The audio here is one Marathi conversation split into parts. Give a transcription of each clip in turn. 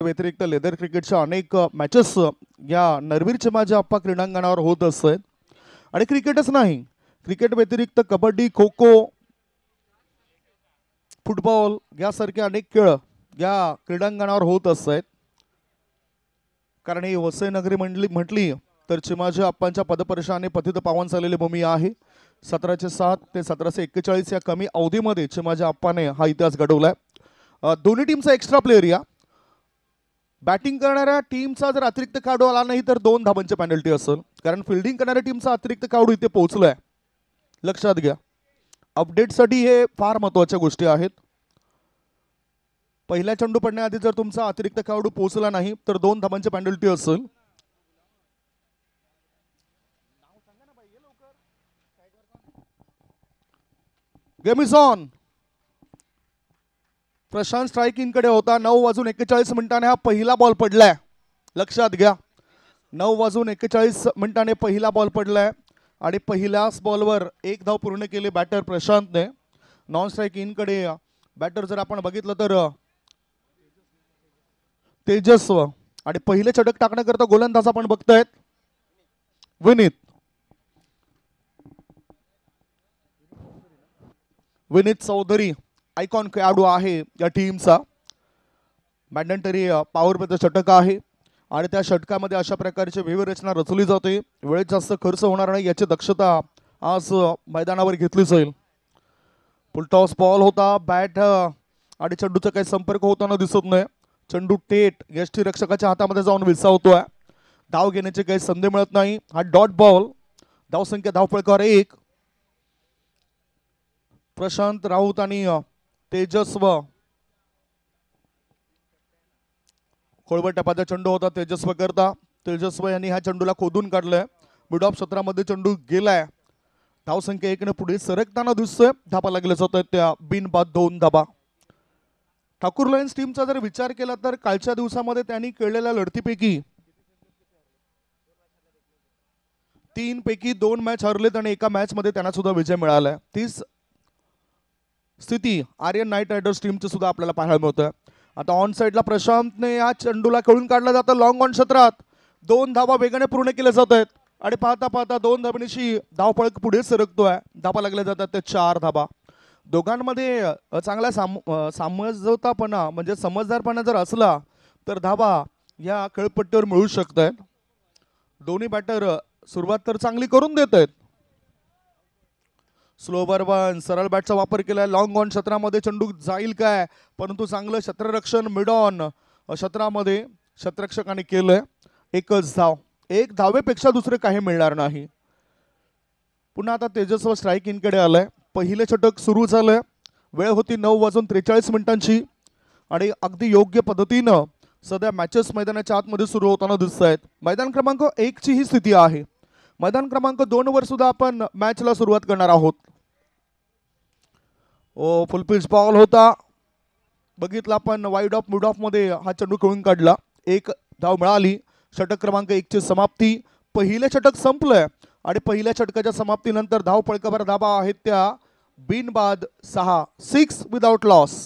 व्यतिरिक्त लेदर क्रिकेटच्या अनेक मॅचेस या नरवीर चिमाजी आप्पा क्रीडांगणावर होत असतात. आणि क्रिकेटच नाही, क्रिकेट व्यतिरिक्त कबड्डी, खो खो, फुटबॉल यासारखे अनेक खेळ या क्रीडांगणावर होत असतात. कारण ही वसई नगरी म्हटली तर चिमाजी आप्पांच्या पदपर्शाने पतित पावन झालेली भूमी आहे. 1707 ते 1741 या कमी अवधीमध्ये चिमाजी आप्पाने हा इतिहास घडवलाय. दोन्ही टीमचा एक्स्ट्रा प्लेयर या बॅटिंग करणाऱ्या टीमचा जर अतिरिक्त खेळाडू आला नाही तर 2 धाबांची पेनल्टी असेल. कारण फिल्डिंग करणाऱ्या टीमचा अतिरिक्त खेळाडू इथे पोहोचलाय, लक्षात घ्या. अपडेटसाठी हे फार महत्त्वाच्या गोष्टी आहेत. पहिल्या चेंडू पडण्याआधी जर तुमचा अतिरिक्त खेळाडू पोहोचला नाही तर 2 धाबांची पेनल्टी असेल. Game is on. Prashant striking कडे होता. 9:41 हा पहिला बॉल पडलाय, लक्षात घ्या. 9:41 पहिला बॉल पडलाय आणि पहिल्याच बॉलवर 1 धाव पूर्ण केली बॅटर प्रशांतने. नॉन स्ट्राईक इन कडे बॅटर जर आपण बघितलं तर तेजस्व आणि पहिले षटक टाकण्याकरता गोलंदाज आपण बघतायत विनीत चौधरी. आयकॉन खेळाडू आहे या टीमचा. मॅन्डेटरी पॉवर प्लेचं षटक आहे आणि त्या षटकामध्ये अशा प्रकारची व्यूहरचना रचली जाते. वेळेत जास्त खर्च होणार नाही याची दक्षता आज मैदानावर घेतली जाईल. फुलटॉस बॉल होता. बॅट आणि चेंडूचा काही संपर्क होताना दिसत नाही. चेंडू थेट यष्टीरक्षकाच्या हातामध्ये जाऊन विसावतोय. धाव घेण्याची काही संधी मिळत नाही. हा डॉट बॉल. धावसंख्या धावफलकावर 1. प्रशांत राऊत आणि तेजस्व. खोळवट टप्प्याचा चेंडू होता तेजस्व करता. तेजस्व यांनी ह्या चेंडूला खोदून काढलंय. मिड ऑफ क्षेत्रामध्ये चेंडू गेलाय. धावसंख्या 1 ने पुढे सरकताना दिसतोय. धाबा लागले जात आहेत त्या बिनबाद 2 धाबा. ठाकूर लायन्स टीमचा जर विचार केला तर कालच्या दिवसामध्ये त्यांनी खेळलेल्या लढतीपैकी 3 पैकी 2 मॅच हरलेत आणि एका मॅच मध्ये त्यांना सुद्धा विजय मिळालाय. तीच स्थिती आर्यन नाईट रायडर्स टीमची सुद्धा आपल्याला पाहायला मिळतोय. आता ऑन साइडला प्रशांतने या चेंडूला खेळून काढला जातं. लॉंग ऑन क्षेत्रात 2 धाबा वेगाने पूर्ण केल्या जात आहेत आणि पाहता पाहता 2 धाबांची धावफलक पुढे सरकतोय. धाबा लागल्या जातात ते 4 धाबा. दोघांमध्ये चांगला समझोतापणा म्हणजे समजदारपणा जर असला तर धाबा या खेळपट्टीवर मिळू शकतात. दोन्ही बॅटर सुरुवात तर चांगली करून देत आहेत. स्लो बर्बन सरळ बॅटचा वापर केलाय. लॉंग ऑन क्षेत्रामध्ये चेंडू जाईल काय, परंतु चांगलं क्षेत्ररक्षण मिड ऑन क्षेत्रामध्ये क्षेत्ररक्षकाने केलंय. 1च धाव. 1 धावेपेक्षा दुसरे काही मिळणार नाही. पुन्हा आता तेजस्व स्ट्राईक इन कडे आलाय. पहिले षटक सुरू झालंय. वेळ होती 9:43 आणि अगदी योग्य पद्धतीनं सध्या मॅचेस मैदानाच्या आतमध्ये सुरू होताना दिसत आहेत. मैदान क्रमांक 1 ची ही स्थिती आहे. मैदान क्रमांक 2 वर सुद्धा आपण मॅचला सुरुवात करणार आहोत. फुल पिच बॉल होता. बघितला आपण वाईड ऑफ मिड ऑफ मध्ये हा चेंडू खेळून काढला. 1 धाव मिळाली. षटक क्रमांक 1 ची समाप्ती. पहिले षटक संपलंय आणि पहिल्या षटकाच्या समाप्तीनंतर धाव फलकावर धाबा आहेत त्या बिनबाद 6. 6 विदाउट लॉस.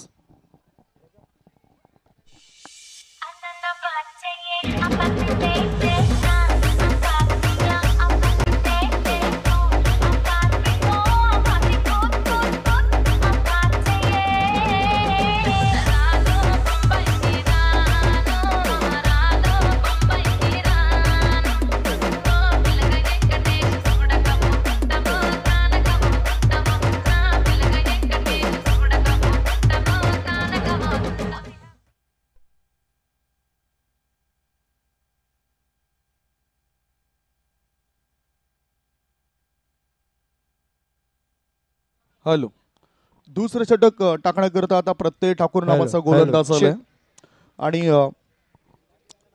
हॅलो. दुसरं षटक टाकण्याकरता आता प्रत्यय ठाकूर नावाचा गोलंदाज आलाय आणि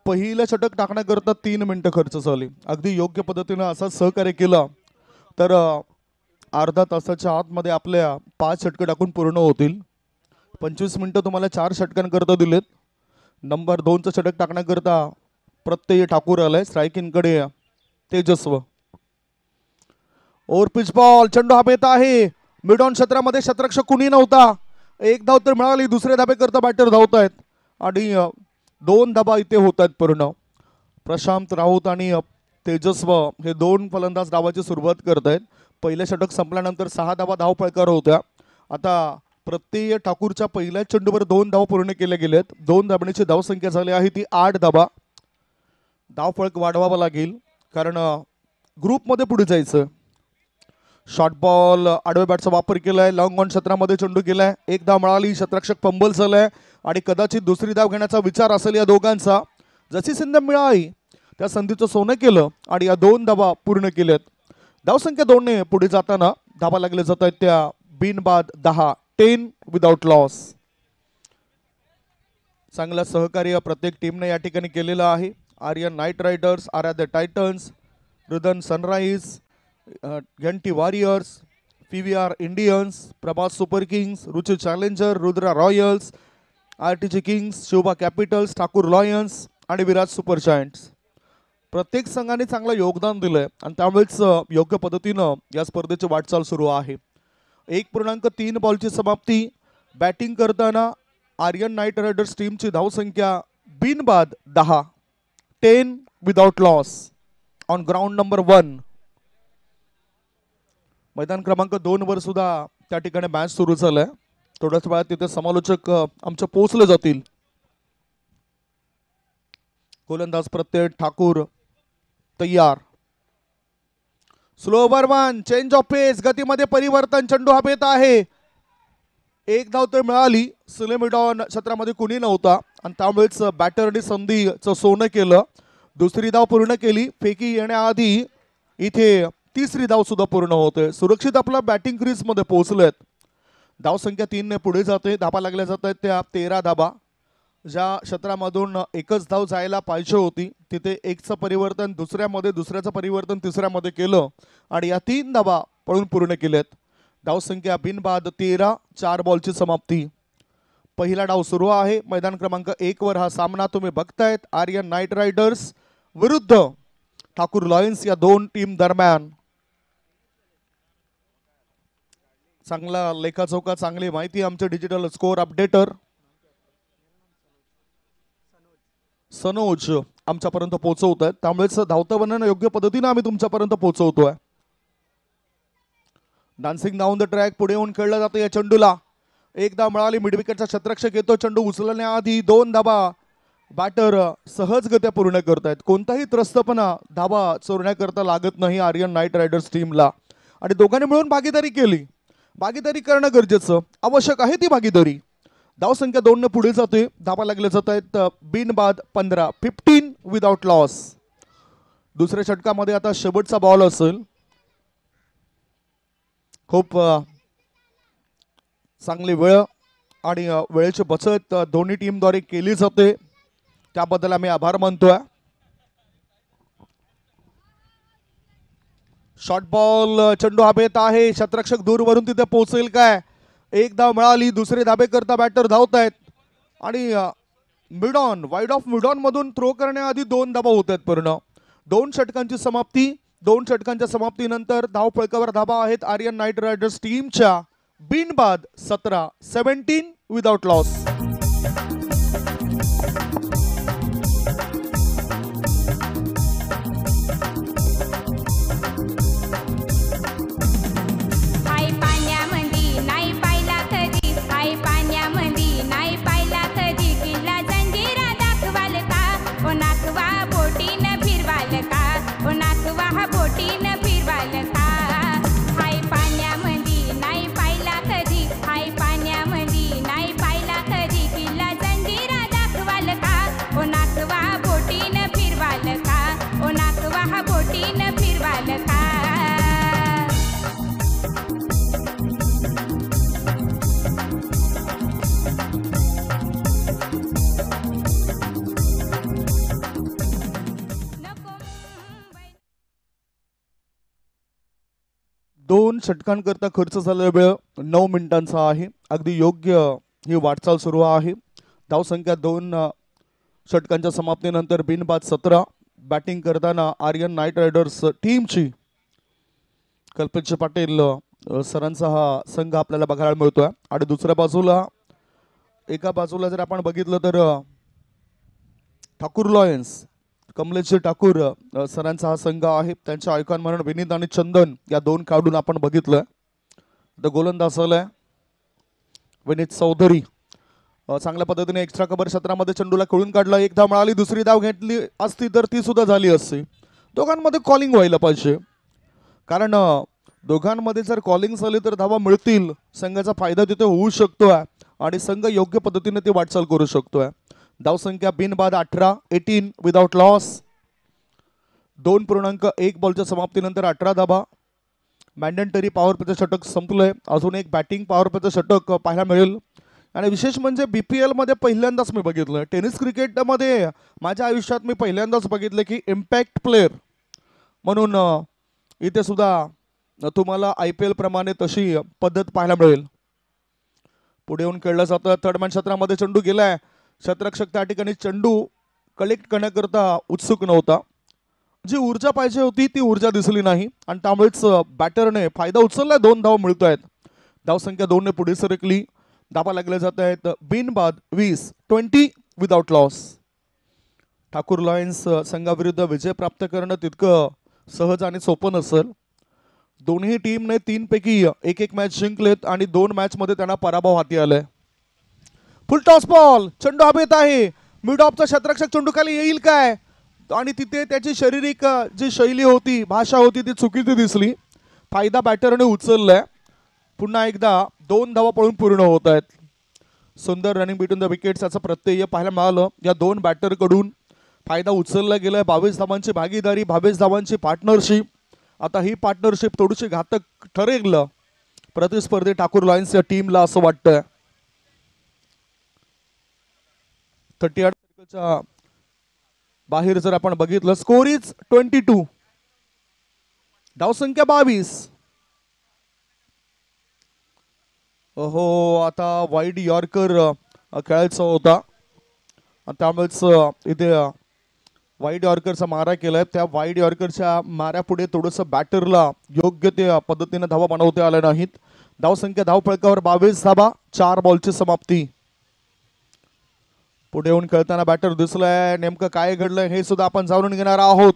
पहिलं षटक टाकण्याकरता 3 मिनिटं खर्च झाली. अगदी योग्य पद्धतीने असं सहकार्य केलं तर अर्धा तासाच्या आतमध्ये आपल्या 5 षटकं टाकून पूर्ण होतील. 25 मिनिटं तुम्हाला 4 षटकांकरता दिलेत. नंबर 2चं षटक टाकण्याकरता प्रत्यय ठाकूर आलाय. स्ट्रायकिंग कडे तेजस्व. Over pitch ball. चेंडू हवेत आहे. मिड ऑन क्षेत्रामध्ये क्षेत्ररक्षक कुणी नव्हता. 1 धाव तर मिळाली. दुसरे धाबे करता बॅटर धावतायत आणि 2 धाबा इथे होत आहेत पूर्ण. प्रशांत राऊत आणि तेजस्व हे 2 फलंदाज डावाची सुरुवात करत आहेत. पहिले षटक संपल्यानंतर 6 धाबा धावफलकावर होत्या. आता प्रत्यय ठाकूरच्या पहिल्या चेंडूवर 2 धावा पूर्ण केले गेलेत. 2 धाबणीची धावसंख्या झाली आहे ती 8 धाबा. धावफलक वाढवावा लागेल कारण ग्रुपमध्ये पुढे जायचं. शॉर्ट बॉल आडव्या बॅटचा वापर केलाय. लॉंग ऑन क्षेत्रामध्ये चेंडू केलाय. एक धाव मिळाली. क्षेत्ररक्षक फंबल झालाय आणि कदाचित दुसरी धाव घेण्याचा विचार असेल या दोघांचा. जशी संधी मिळाली त्या संधीचं सोनं केलं आणि या 2 धावा पूर्ण केल्यात. धावसंख्या 2 ने पुढे जाताना धावा लागले जात आहेत त्या बिनबाद 10. 10 विदाउट लॉस. चांगलं सहकार्य प्रत्येक टीमने या ठिकाणी केलेलं आहे. Aryan knight riders, Aaradhya titans, Rudan sunrise, Ghanti warriors, PVR Indians, Prabhas super kings, Ruchi challenger, Rudra royals, RTG kings, Shobha capitals, Thakur lions आणि विराज सुपर जायंट्स. प्रत्येक संघाने चांगलं योगदान दिलंय आणि त्यामुळेच योग्य पद्धतीनं या स्पर्धेची वाटचाल सुरू आहे. 1.3 बॉलची समाप्ती. बॅटिंग करताना आर्यन नाईट रायडर्स टीमची धावसंख्या बिनबाद 10. 10 without loss on ground number 1. मैदान क्रमांक 2 वर सुद्धा त्या ठिकाणी मॅच सुरू झालाय. थोड्याच वेळात तिथे समालोचक आमचे पोहोचले जातील. गोलंदाज प्रत्यय ठाकूर तयार. Slow over 1. Change of pace. गतीमध्ये परिवर्तन. चेंडू हवेत आहे. एक धाव तर मिळाली. सिलेमिडॉन क्षेत्रामध्ये कुणी नव्हता आणि त्यामुळेच बॅटरने संधीचं सोनं केलं. दुसरी धाव पूर्ण केली. फेकी येण्याआधी इथे तिसरी धाव सुद्धा पूर्ण होते. सुरक्षित आपला बॅटिंग क्रीज मध्ये पोहोचलेत. धावसंख्या 3 ने पुढे जाते. धाबा लागल्या जात आहेत त्या 13 धाबा. ज्या क्षेत्रामधून एकच धाव जायला पाहिजे होती तिथे एकचं परिवर्तन दुसऱ्यामध्ये, दुसऱ्याचं परिवर्तन तिसऱ्यामध्ये केलं आणि या 3 धाबा पळून पूर्ण केल्यात. धावसंख्या बिनबाद 13. 4 बॉलची समाप्ती. पहिला डाव सुरू आहे. मैदान क्रमांक 1 वर हा सामना तुम्ही बघतायत. आर्यन नाईट रायडर्स विरुद्ध ठाकूर लॉयन्स या 2 टीम दरम्यान. चांगला लेखाचोखा, चांगली माहिती आमचे डिजिटल स्कोअर अपडेटर सनोज आमच्यापर्यंत पोहोचवत आहेत. त्यामुळेच धावतं वर्णन योग्य पद्धतीने आम्ही तुमच्यापर्यंत पोहोचवतोय. डान्सिंग डाऊन द ट्रॅक पुढे येऊन खेळलं जातं या चेंडूला. एक धाव मिळाली. मिडविकेटचा क्षेत्ररक्षक येतो. चेंडू उचलण्याआधी 2 धाबा बॅटर सहजगत्या पूर्ण करतायत. कोणताही त्रस्तपणा धाबा चोरण्याकरता लागत नाही आर्यन नाईट रायडर्स टीमला आणि दोघांनी मिळून भागीदारी केली. भागीदारी करणं गरजेचं आवश्यक आहे ती भागीदारी. धावसंख्या 2 ने पुढे जाते. धाबा लागले जात आहेत बिनबाद 15. 15 विदाउट लॉस. दुसऱ्या षटकामध्ये आता शेवटचा बॉल असेल. खूप चांगली वेळ आणि वेळेची बचत दोन्ही टीमद्वारे केली जाते. त्याबद्दल आम्ही आभार मानतोय. Short ball. चेंडू हवेत आहे. क्षेत्ररक्षक दूरवरून तिथे पोहोचेल काय. एक धाव मिळाली. दुसरे धाबे करता बॅटर धावत आहेत आणि मिडॉन, वाईड ऑफ मिडॉन मधून थ्रो करण्याआधी 2 धाबा होत आहेत पूर्ण. 2 षटकांची समाप्ती. 2 षटकांच्या समाप्तीनंतर धाव फळकावर धाबा आहेत आर्यन नाईट रायडर्स टीमच्या बिनबाद 17. 17 विदाउट लॉस. दोन षटकांकरता खर्च झालेला वेळ 9 मिनिटांचा आहे. अगदी योग्य ही वाटचाल सुरू आहे. धावसंख्या 2 षटकांच्या समाप्तीनंतर बिनबाद 17. बॅटिंग करताना आर्यन नाईट रायडर्स टीमची कल्पेश पाटील सरांचा हा संघ आपल्याला बघायला मिळतोय आणि दुसऱ्या बाजूला एका बाजूला जर आपण बघितलं तर ठाकूर लॉयन्स कमलेशजी ठाकूर सरांचा हा संघ आहे. त्यांच्या आयकॉन म्हणून विनीत आणि चंदन या दोन खेळाडून आपण बघितलं. द गोलंदाज आलाय विनीत चौधरी. चांगल्या पद्धतीने एक्स्ट्रा कव्हर क्षेत्रामध्ये चेंडूला खेळून काढला. एक धाव मिळाली. दुसरी धाव घेतली असती तर ती सुद्धा झाली असती. दोघांमध्ये कॉलिंग व्हायला पाहिजे, कारण दोघांमध्ये जर कॉलिंग झाली तर धावा मिळतील. संघाचा फायदा तिथे होऊ शकतो आणि संघ योग्य पद्धतीने ती वाटचाल करू शकतोय. धावसंख्या बिनबाद 18 विदाउट लॉस. 2.1 बॉलच्या समाप्तीनंतर 18 धाबा. मॅन्डेटरी पॉवर प्लेचं षटक संपलंय. अजून एक बॅटिंग पॉवर प्लेचं षटक पाहायला मिळेल. आणि विशेष म्हणजे BPL मध्ये पहिल्यांदाच मी बघितलं, टेनिस क्रिकेटमध्ये माझ्या आयुष्यात मी पहिल्यांदाच बघितलं की इम्पॅक्ट प्लेअर म्हणून इथे सुद्धा तुम्हाला IPL प्रमाणे तशी पद्धत पाहायला मिळेल. पुढे येऊन खेळलं जातं. थर्ड मॅन क्षेत्रामध्ये चेंडू गेलाय. क्षेत्ररक्षक त्या ठिकाणी चेंडू कलेक्ट करण्याकरता उत्सुक नव्हता. जी ऊर्जा पाहिजे होती ती ऊर्जा दिसली नाही आणि त्यामुळेच बॅटरने फायदा उचलला. 2 धाव मिळत आहेत. धावसंख्या 2 ने पुढे सरकली. धाबा लागले जात आहेत बिनबाद 20 विदाउट लॉस. ठाकूर लॉयन्स संघाविरुद्ध विजय प्राप्त करणं तितकं सहज आणि सोपं नसेल. दोन्ही टीमने 3 पैकी 1 मॅच जिंकलेत आणि 2 मॅच मध्ये त्यांना पराभव हाती आलाय. फुल टॉस बॉल. चेंडू हवेत आहे. मिड ऑफचा क्षेत्ररक्षक चेंडू खाली येईल काय, आणि तिथे त्याची शारीरिक जी शैली होती, भाषा होती ती चुकीची दिसली. फायदा बॅटरने उचललाय. पुन्हा एकदा 2 धावा पळून पूर्ण होत आहेत. सुंदर रनिंग बिटवीन द विकेट्स याचं प्रत्यय पाहायला मिळालं. या 2 बॅटरकडून फायदा उचलला गेलाय. 22 धावांची भागीदारी, 22 धावांची पार्टनरशिप. आता ही पार्टनरशिप थोडीशी घातक ठरेल प्रतिस्पर्धी ठाकूर लॉयन्स या टीमला असं वाटतंय. 38 सर्कलच्या बाहेर जर आपण बघितलं, स्कोर इज 22. धावसंख्या 22. हो, आता वाईड यॉर्कर खेळायचा होता. त्यामुळेच इथे वाईड यॉर्करचा मारा केलाय. त्या वाईड यॉर्करच्या माऱ्यापुढे थोडंसं बॅटरला योग्य त्या पद्धतीने धावा बनवता आल्या नाहीत. धावसंख्या धावफलकावर 22 धावा, 4 बॉलची समाप्ती. पुढे येऊन खेळताना बॅटर दिसलाय. नेमकं काय घडलंय हे सुद्धा आपण जाणून घेणार आहोत.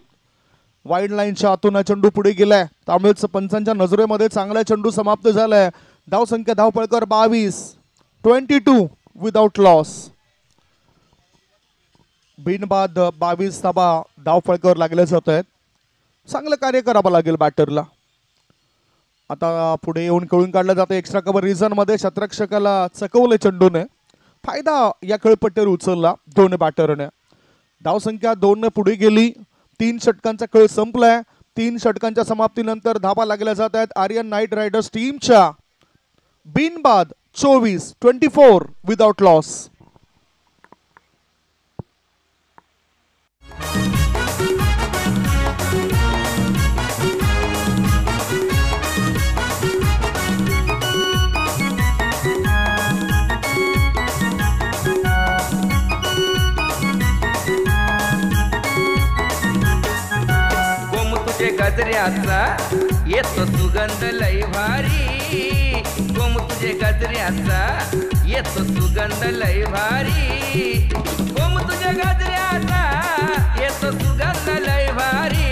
वाईड लाईनच्या आतून चेंडू पुढे गेलाय. त्यामुळेच पंचांच्या नजरेमध्ये चांगला चेंडू समाप्त झालाय. धावसंख्या धावफलकावर 22 विदाउट लॉस. बिनबाद 22 धाबा धावफलकावर लागले जात आहेत. चांगलं कार्य करावं लागेल बॅटरला. आता पुढे येऊन खेळून काढलं जातं एक्स्ट्रा कव्हर रिझन मध्ये. क्षेत्ररक्षकाला चकवले चेंडूने. फायदा या खेळपट्टीवर उचलला 2 बॅटरने. धावसंख्या 2 ने पुढे गेली. 3 षटकांचा खेळ संपलाय. 3 षटकांच्या समाप्तीनंतर धाबा लागल्या जात आहेत आर्यन नाईट रायडर्स टीमच्या. बिनबाद 24 विदाउट लॉस. गजऱ्याचा येतो सुगंध लय भारी. गोम तुझे गजऱ्याचा येतो सुगंध लय भारी. गोम तुझे गजऱ्याचा येतो सुगंध लय भारी.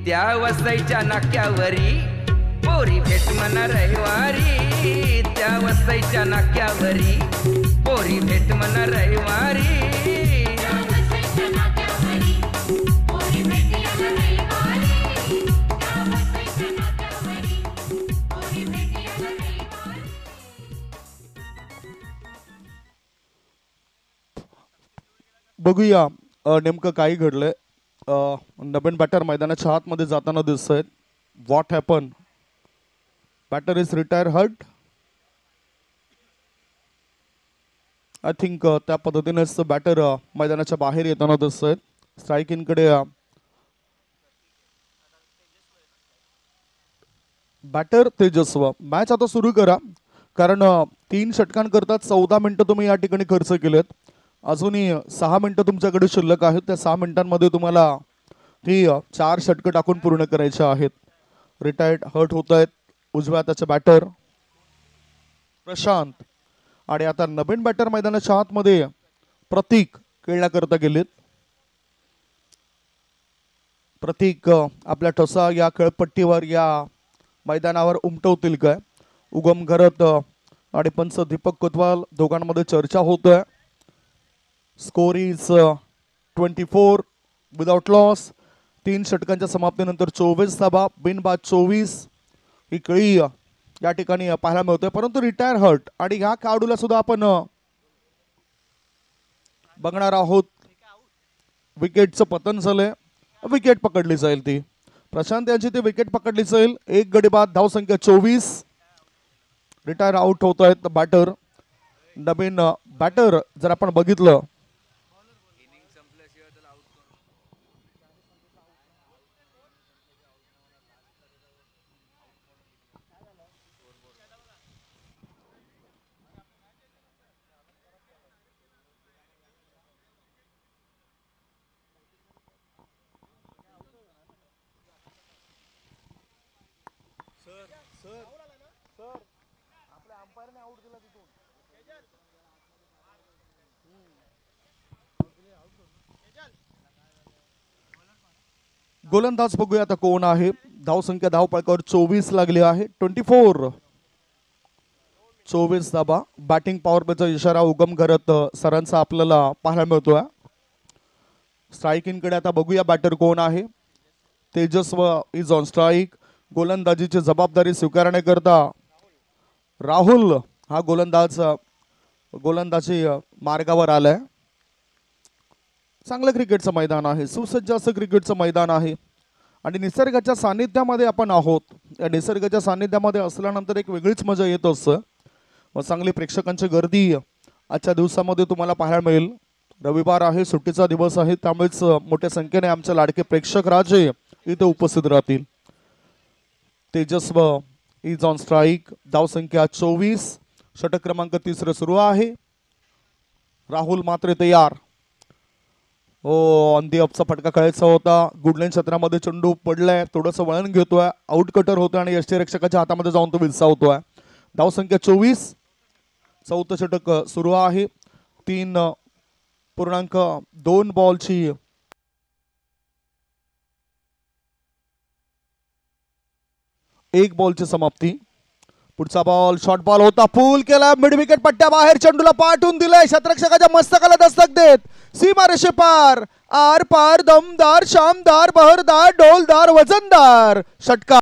त्या वसईच्या नाक्यावरी पोरी भेट म्हणा रविवारी. त्या वसईच्या नाक्यावरी पोरी भेट म्हणा रविवारी. बघूया नेमकं काय घडलंय. नवीन बॅटर मैदानाच्या आतमध्ये जाताना दिसत आहेत. What happen. Batter is retire hurt. I think त्या पद्धतीनेच बॅटर मैदानाच्या बाहेर येताना दिसत आहेत. स्ट्रायकिंग कडे बॅटर तेजस्व. मॅच आता सुरू करा, कारण 3 षटकांकरता 14 मिनिटं तुम्ही या ठिकाणी खर्च केलेत. अजूनही 6 मिनिटं तुमच्याकडे शिल्लक आहेत. त्या 6 मिनिटांमध्ये तुम्हाला ती 4 षटकं टाकून पूर्ण करायचे आहेत. रिटायर्ड हर्ट होत आहेत उजव्या हाताचे बॅटर प्रशांत. आणि आता नवीन बॅटर मैदानाच्या आतमध्ये प्रतीक खेळण्याकरता गेलेत. प्रतीक आपल्या ठसा या खेळपट्टीवर या मैदानावर उमटवतील काय. उगम घरत आणि पंच दीपक कोतवाल दोघांमध्ये चर्चा होतोय. Score is 24 without loss. 3 षटकांच्या समाप्तीनंतर 24 धावा बिनबाद 24 ही कळी या ठिकाणी पाहायला मिळतोय. परंतु रिटायर हर्ट आणि ह्या खेळाडूला सुद्धा आपण बघणार आहोत. विकेटचं पतन झालंय. विकेट पकडली जाईल ती. प्रशांत यांची ती विकेट पकडली जाईल. 1 गडी बाद. धावसंख्या 24. रिटायर आउट होत आहेत बॅटर. नवीन बॅटर जर आपण बघितलं गोलंदाज बघूया आता कोण आहे. धावसंख्या धावपळकावर 24 लागली आहे. 24 धाबा. बॅटिंग पॉवर प्लेचा इशारा उगम करत सरांचा आपल्याला पाहायला मिळतोय. स्ट्रायकिंग कडे आता बघूया बॅटर कोण आहे. Tejasv is on strike. गोलंदाजीची जबाबदारी स्वीकारण्याकरता राहुल हा गोलंदाजी मार्गावर आलाय. चांगलं क्रिकेटचं मैदान आहे. सुसज्ज असं क्रिकेटचं मैदान आहे आणि निसर्गाच्या सानिध्यामध्ये आपण आहोत. या निसर्गाच्या सानिध्यामध्ये असल्यानंतर एक वेगळीच मजा येत असतं. व चांगली प्रेक्षकांची गर्दी आजच्या दिवसामध्ये तुम्हाला पाहायला मिळेल. रविवार आहे, सुट्टीचा दिवस आहे, त्यामुळेच मोठ्या संख्येने आमचे लाडके प्रेक्षक राजे इथे उपस्थित राहतील. Tejasv is on strike. धावसंख्या 24. षटक क्रमांक 3 सुरू आहे. राहुल मात्र तयार. अंधी अपचा फटका खेळायचा होता. गुडलाईन क्षेत्रामध्ये चेंडू पडलाय. थोडंसं वळण घेतोय. आउट कटर होतोय आणि यष्टीरक्षकाच्या हातामध्ये जाऊन तो विसावतोय. धावसंख्या 24. 4थं षटक सुरू आहे. 3.2 बॉलची एक बॉलची समाप्ती. पुढचा बॉल शॉर्ट बॉल होता. फुल केला. मिड विकेट पट्ट्या बाहेर. चेंडूला पाठवून दिलंय. क्षेत्ररक्षकाच्या मस्तकाला दस्तक देत सीमारेषे पार. आर पार. दमदार, शामदार, बहरदार, डोलदार, वजनदार षटकार.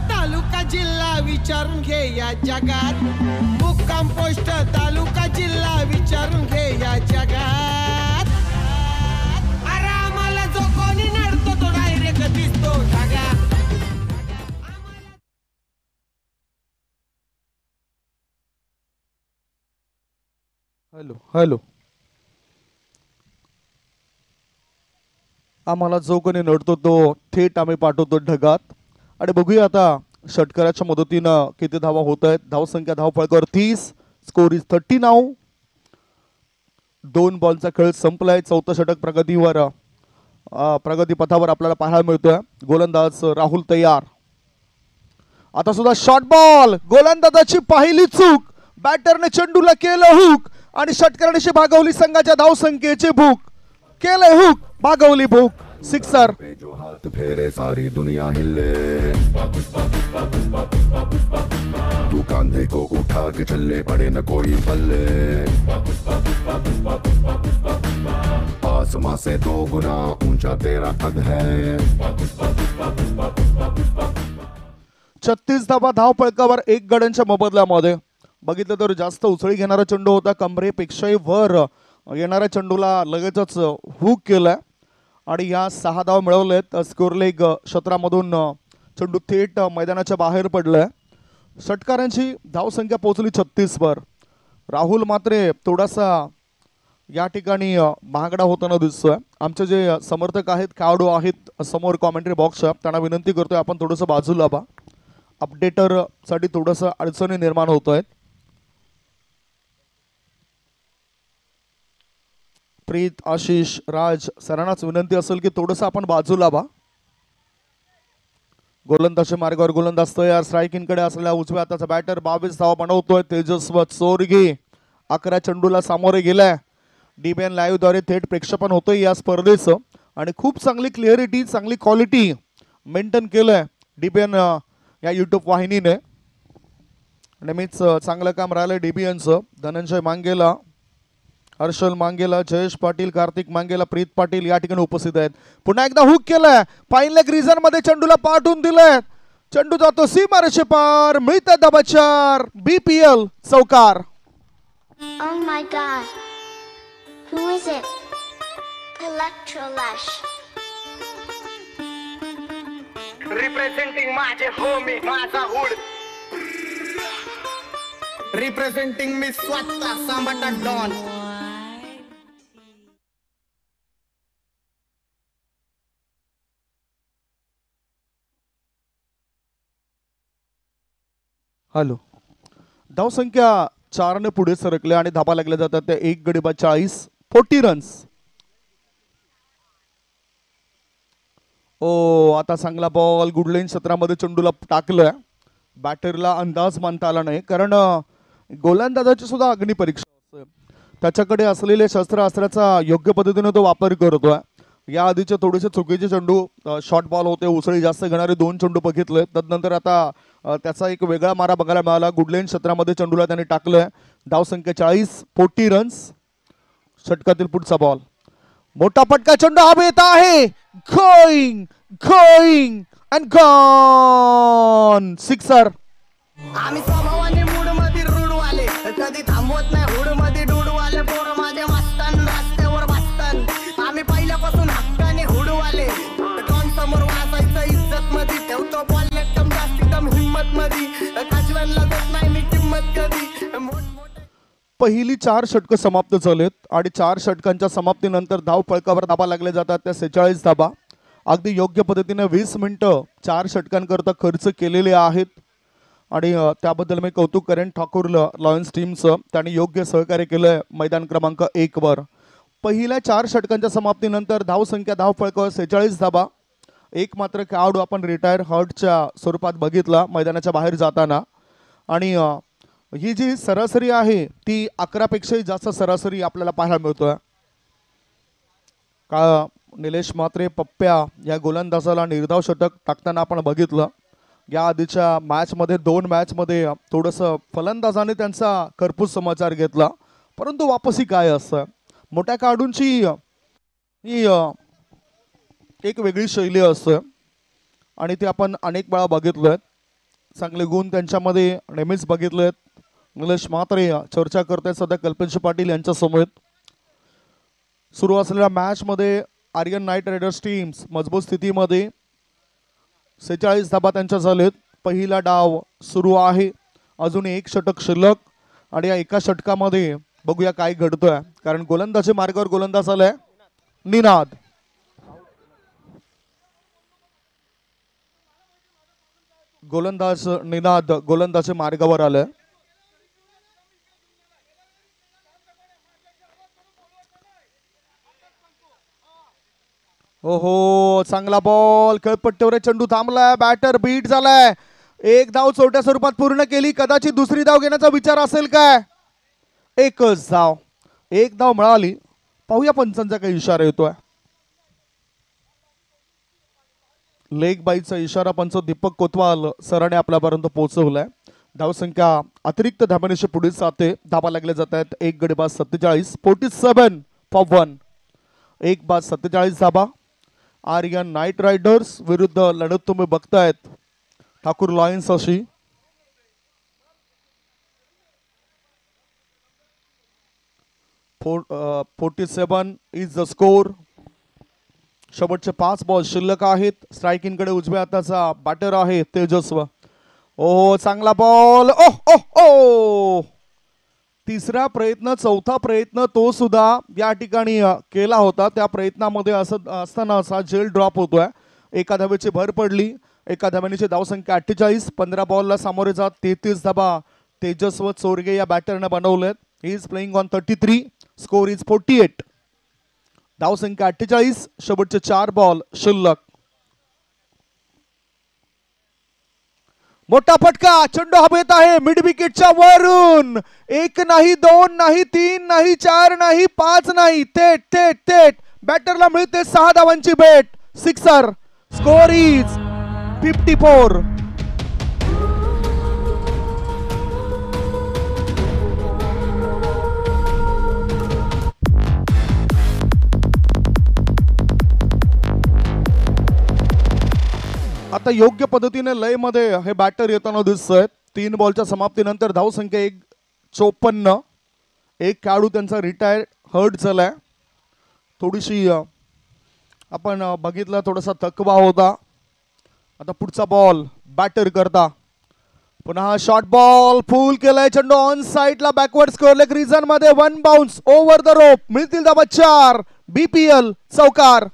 तालुका जिल्हा विचारून घे या जगात. मुक्काम पोस्ट तालुका जिल्हा विचारून घे या जगात. अरे आम्हाला जो कोणी नडतो तो डायरेक्ट दिसतो ढगात. हॅलो. आम्हाला जो कोणी नडतो तो थेट आम्ही पाठवतो ढगात. आणि बघूया आता षटकाराच्या मदतीनं किती धावा होत आहेत. धावसंख्या धावफळकावर 30. Score is 39. 2 बॉलचा खेळ संपलाय. 4थं षटक प्रगतीपथावर आपल्याला पाहायला मिळतोय. गोलंदाज राहुल तयार. आता सुद्धा शॉर्ट बॉल. गोलंदाजाची पहिली चूक. बॅटरने चेंडूला केलं हुक आणि षटकाराशी भागवली संघाच्या धावसंख्येची भूक. केलं हुक, भागवली भूक. सिक्सर. जो हाथ फेरे सारी दुनिया हिले. तू कांधे को उठा के चले पड़े न कोई पल्ले. आसमां से 2 गुना ऊंचा तेरा कद है. 36 धावा धावफळकावर 1 गड्यांच्या मोबदल्यामध्ये. बघितलं तर जास्त उसळी घेणारा चेंडू होता. कमरेपेक्षाही वर येणाऱ्या चेंडूला लगेचच हुक केलाय आणि या 6 धाव मिळवलेत. स्कोर लेग क्षेत्रामधून चेंडू थेट मैदानाच्या बाहेर पडलाय. षटकारांची धावसंख्या पोहोचली 36 वर. राहुल मात्र थोडासा या ठिकाणी महागडा होताना दिसतोय. आमचे जे समर्थक आहेत, खेळाडू आहेत समोर कॉमेंट्री बॉक्सच्या, त्यांना विनंती करतोय आपण थोडंसं बाजूला बा. अपडेटर साठी थोडंसं अडचणी निर्माण होत आहेत. प्रीत, आशिष, राज सरांनाच विनंती असेल की थोडंसं आपण बाजूला व्हा. गोलंदाजी मार्गावर गोलंदाज तयार. स्ट्रायकिंग कडे असलेला उजव्या हाताचा बॅटर 22 धावा बनवतोय. तेजस्व चोरगे 11 चेंडूला सामोरे गेलाय. DBN लाईव्ह द्वारे थेट प्रक्षेपण होतोय या स्पर्धेचं आणि खूप चांगली क्लिअरिटी, चांगली क्वालिटी मेंटेन केलंय DBN या युट्यूब वाहिनीने. नेहमीच चांगलं काम राहिलं DBNचं. धनंजय मांगेला, हर्षल मांगेला, जयेश पाटील, कार्तिक मांगेला, प्रीत पाटील या ठिकाणी उपस्थित आहेत. पुन्हा एकदा हुक केलाय. फाईन लेग रिझन मध्ये चेंडूला पाठवून दिलंय. चेंडू जातो सीमारेषे पार. मिळतं दबाचार. BPL चौकार. Oh my god. Who is it? Electrolash. Representing माझे होमी माझा हुड. रिप्रेझेंटिंग मी स्वतः सांबाटा डॉन. हॅलो. धावसंख्या 4 ने पुढे सरकल्या आणि धाबा लागल्या जातात त्या 1 गडी बाद 40 रन्स. ओ आता चांगला बॉल गुडलेन क्षेत्रामध्ये चेंडूला टाकलाय. बॅटरला अंदाज मानता आला नाही कारण गोलंदाजाची सुद्धा अग्नी परीक्षा असते. त्याच्याकडे असलेले शस्त्रास्त्राचा योग्य पद्धतीने तो वापर करतोय. या आधीचे थोडेसे चुकीचे चेंडू शॉर्ट बॉल होते. उसळी जास्त घेणारे 2 चेंडू बघितले. त्यानंतर आता त्याचा एक वेगळा मारा बघायला मिळाला. गुडलेन क्षेत्रामध्ये चेंडूला त्याने टाकलंय. धावसंख्या 40 रन्स. षटकातील पुढचा बॉल. मोठा फटका चेंडू हवेत आहे. Going going and gone. Sixer. आम्ही स्वभावाने मूड मध्ये रूडवाले कधी थांबवत नाही. हुड मध्ये डूडवाले पोर माझे मस्तान रस्त्यावर बसतान. आम्ही पहिल्यापासून हक्काने हुडवाले. डॉन समोर वाचायचं इज्जत मध्ये ठेवतो बॉल एकदम जास्त एकदम हिम्मत मध्ये. काजव्यांना देत नाही मी किंमत कधी. पहिली 4 षटकं समाप्त झालेत आणि 4 षटकांच्या समाप्तीनंतर धाव फळकावर धाबा लागले जातात त्या 46 धाबा. अगदी योग्य पद्धतीने 20 मिनिटं 4 षटकांकरता खर्च केलेले आहेत आणि त्याबद्दल मी कौतुक करेन ठाकूर लॉयन्स टीमचं. त्यांनी योग्य सहकार्य केलंय मैदान क्रमांक 1 वर. पहिल्या 4 षटकांच्या समाप्तीनंतर धावसंख्या धाव फळकावर 46 धाबा. एक मात्र खेळाडू आपण रिटायर हर्टच्या स्वरूपात बघितला मैदानाच्या बाहेर जाताना आणि ही जी सरासरी आहे ती 11 पेक्षाही जास्त सरासरी आपल्याला पाहायला मिळतोय. का निलेश म्हात्रे पप्प्या या गोलंदाजाला निर्धाव षटक टाकताना आपण बघितलं. या आधीच्या मॅचमध्ये 2 मॅचमध्ये थोडंसं फलंदाजाने त्यांचा कर्पूस समाचार घेतला परंतु वापसी काय असतं. मोठ्या खेळाडूंची ही एक वेगळी शैली असते आणि ते आपण अनेक वेळा बघितलं. चांगले गुण त्यांच्यामध्ये नेहमीच बघितलेत. निलेश म्हात्रे चर्चा करतायत सध्या कल्पेश पाटील यांच्या समोर. सुरू असलेल्या मॅचमध्ये आर्यन नाईट रायडर्स टीम्स मजबूत स्थितीमध्ये 46 धाबा त्यांच्या झालेत. पहिला डाव सुरू आहे. अजून एक षटक शिल्लक आणि या एका षटकामध्ये बघूया काय घडतोय कारण गोलंदाजी मार्गावर गोलंदाज आलाय निनाद. गोलंदाज निनाद गोलंदाजी मार्गावर आलाय. हो चांगला बॉल. खेळपट्टीवर चेंडू थांबलाय. बॅटर बीट झालाय. एक धाव छोट्या स्वरूपात पूर्ण केली. कदाचित दुसरी धाव घेण्याचा विचार असेल काय. एकच धाव. एक धाव मिळाली. पाहूया पंचांचा काही इशारा येतोय. लेग बाईचा इशारा पंच दीपक कोतवाल सरांनी आपल्यापर्यंत पोहोचवलाय. धावसंख्या अतिरिक्त धाब्यानिशी पुढे जाते. धाबा लागले जात आहेत 1 गडी बाद 47 47 फॉर 1. 1 बाद 47 धाबा. आर्यन नाईट रायडर्स विरुद्ध लढत तुम्ही बघतायत ठाकूर लॉयन्स अशी. uh, 47 is the score. शेवटचे 5 बॉल शिल्लक आहेत. स्ट्रायकिंग कडे उजव्या हाताचा बॅटर आहे तेजस्व. ओ चांगला बॉल. ओ ओ ओ तिसरा प्रयत्न चौथा प्रयत्न तो सुद्धा या ठिकाणी केला होता. त्या प्रयत्नामध्ये असताना असा जेल ड्रॉप होतोय. एका धावेची भर पडली. एका धाब्याची धावसंख्या 48. 15 बॉलला सामोरे जात 33 धाबा तेजस्व चोरगे या बॅटरने बनवलेत. He is playing on 33. Score is 48. धावसंख्या 48. शेवटचे 4 बॉल शिल्लक. मोठा फटका, चेंडू हवेत आहे मिड विकेटच्या वरून. 1 नाही 2 नाही 3 नाही 4 नाही 5 नाही, थेट थेट थेट बॅटरला मिळते 6 धावांची भेट. सिक्सर. Score is 54. आता योग्य पद्धतीने लय मध्ये हे बॅटर येताना दिसतोय. 3 बॉलच्या समाप्तीनंतर धावसंख्या 54. एक खेळाडू त्यांचा रिटायर हर्ट झालाय. थोडीशी आपण बघितलं थोडासा थकवा होता. आता पुढचा बॉल बॅटर करता. पुन्हा शॉर्ट बॉल फुल केलाय. चेंडू ऑन साइडला बॅकवर्ड स्कोअर लेग रिजन मध्ये 1 बाउन्स ओव्हर द रोप. मिळतील धाबा 4. BPL चौकार.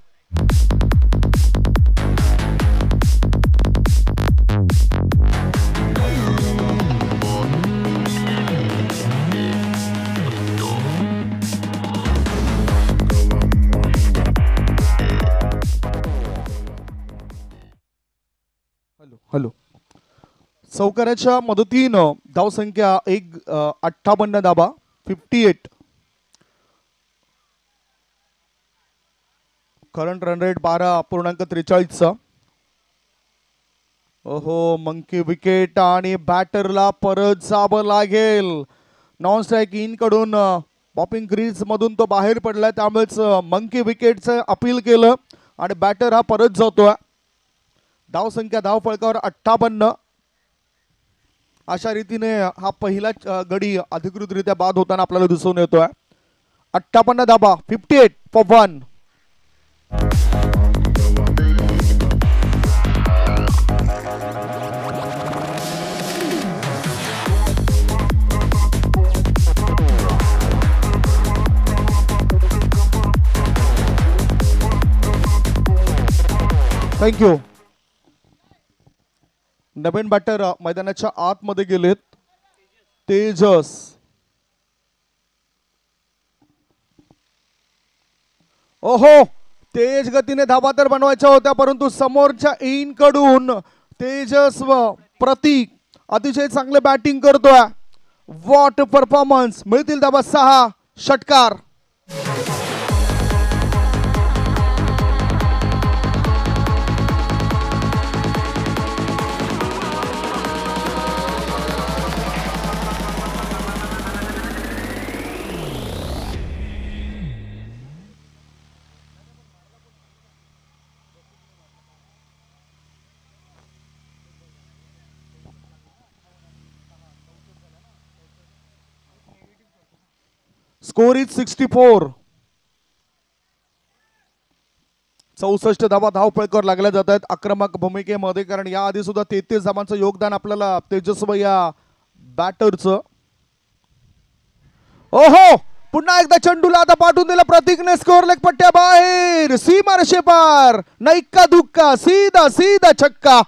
हॅलो. चौकाराच्या मदतीनं धावसंख्या 58 धाबा 58. Current run rate 12.43. ओहो, मंकी विकेट आणि बॅटरला परत जावं लागेल. नॉन स्ट्राईक इन कडून पॉपिंग क्रीज मधून तो बाहेर पडलाय, त्यामुळेच मंकी विकेटचं अपील केलं आणि बॅटर हा परत जातोय. धावसंख्या धावफलकावर 58. अशा रीतीने हा पहिला गडी अधिकृतरित्या बाद होताना आपल्याला दिसून येतोय. 58 धाबा 58 for 1. थँक्यू. नवीन बॅटर मैदानाच्या आतमध्ये गेलेत. तेजस. ओहो, तेज गतीने धाबा तर बनवायच्या होत्या, परंतु समोरच्या इन कडून तेजस्व प्रतीक अतिशय चांगले बॅटिंग करतोय. What performance. मिळतील धाबा 6. षटकार. Score is 64. 64 धाबा धावफलकावर लागल्या जात आहेत आक्रमक भूमिकेमध्ये, कारण या आधी सुद्धा 33 धावांचं योगदान आपल्याला तेजस्व या बॅटरचं. ओहो, पुन्हा एकदा चेंडूला आता पाठवून दिला प्रतीकने. स्कोर लेग पट्ट्या बाहेर. सीमा रेषेपार. ना इक्का दुक्का, सीधा सीधा छक्का.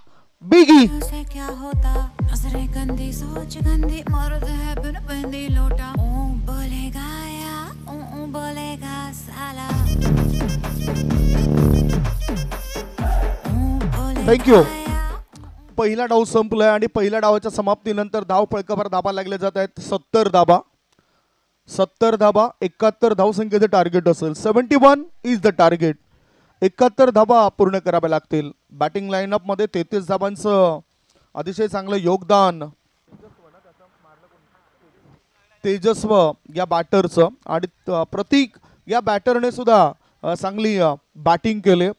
बिगी. क्या होता नजरें गंदी सोच गंदी मर्द है बिन बंदी लोटा बोलेगा या बोलेगा साला. थँक्यू. पहिला डाव संपलाय आणि पहिल्या डावाच्या समाप्तीनंतर धाव फलकावर धाबा लागले जात आहेत 70 धाबा. 70 धाबा 71 धावसंख्येचे टार्गेट असेल. 71 इज द टार्गेट. 71 धाबा पूर्ण कराव्या लागतील. बॅटिंग लाईनअप मध्ये 33 धाबांचं अतिशय चांगलं योगदान तेजस्व या बॅटरचं आणि प्रतीक या बॅटरने सुद्धा चांगली बॅटिंग केले.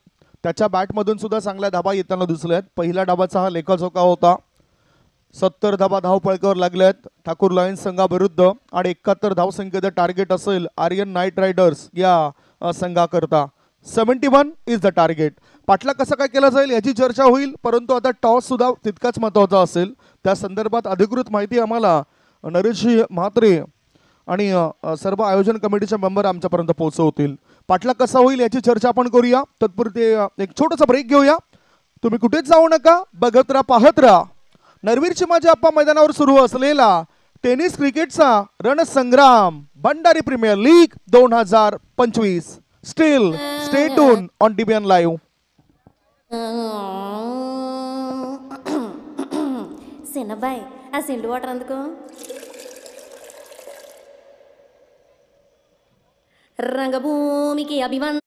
त्याच्या बॅटमधून सुद्धा चांगल्या धाबा येताना दिसल्यात. पहिल्या डावाचा हा लेखाजोखा होता. 70 धाबा धाव फलकावर लागल्यात ठाकूर लायन्स संघाविरुद्ध आणि 71 धावसंख्येचं टार्गेट असेल आर्यन नाईट रायडर्स या संघाकरता. 71 इज द टार्गेट. पाठला कसं काय केलं जाईल याची चर्चा होईल, परंतु आता टॉस सुद्धा तितकाच महत्त्वाचा असेल. त्या संदर्भात अधिकृत माहिती आम्हाला नरेश म्हात्रे आणि सर्व आयोजन कमिटीचे मेंबर आमच्यापर्यंत पोहोचवतील. पाठला कसा होईल याची चर्चा आपण करूया. तत्पुरते एक छोटासा ब्रेक घेऊया. तुम्ही कुठेच जाऊ नका, बघत राहा, पाहत राहा. नरवीरची माझ्या अप्पा मैदानावर सुरू असलेला टेनिस क्रिकेटचा रणसंग्राम Bhandari premier league 2025. Still stay tune on TVN live. సినబాయ్ ఆ సిండు వాటర్ అందుకు రంగభూమికి అభిమన్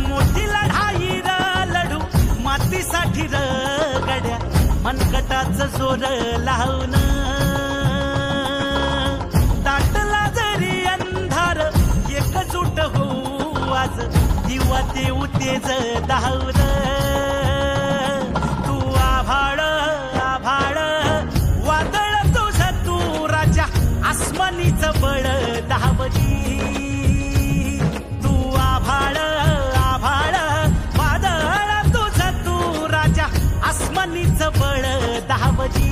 मोठी लढाई र लढू मातीसाठी र गड्या मनगटाचं जोर लावून दाटला जरी अंधार एकजूट होऊ आज दिवा देऊ तेज धावून तू आभाळ आभाळ वादळ तुझं तू राजा आसमानीचं बळ धावली तू आभाळ आभाळ वादळ तुझं तू राजा आसमानीचं बळ धावली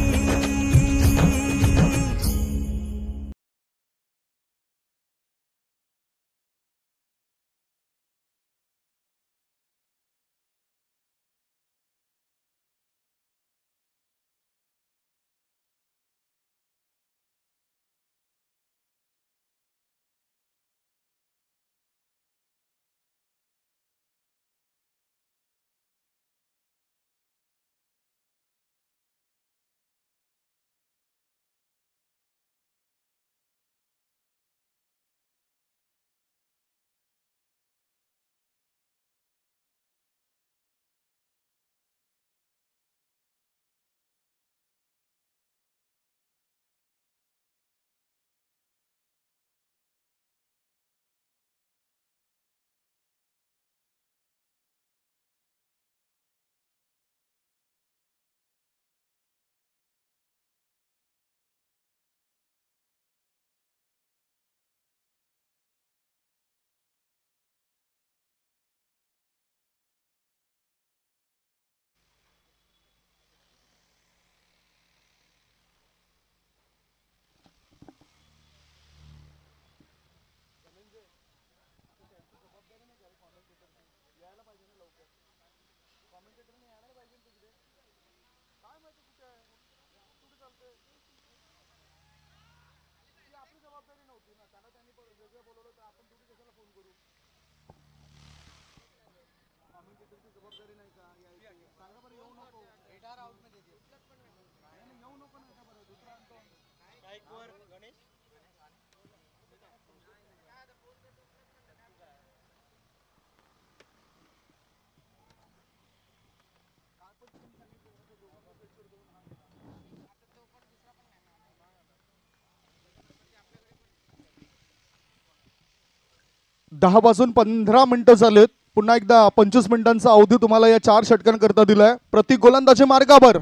दहा वाजून 15 मिनिटं झालेत. पुन्हा एकदा 25 मिनिटांचा अवधी तुम्हाला या 4 षटकांकरता दिलाय. प्रत्येक गोलंदाजी मार्गावर.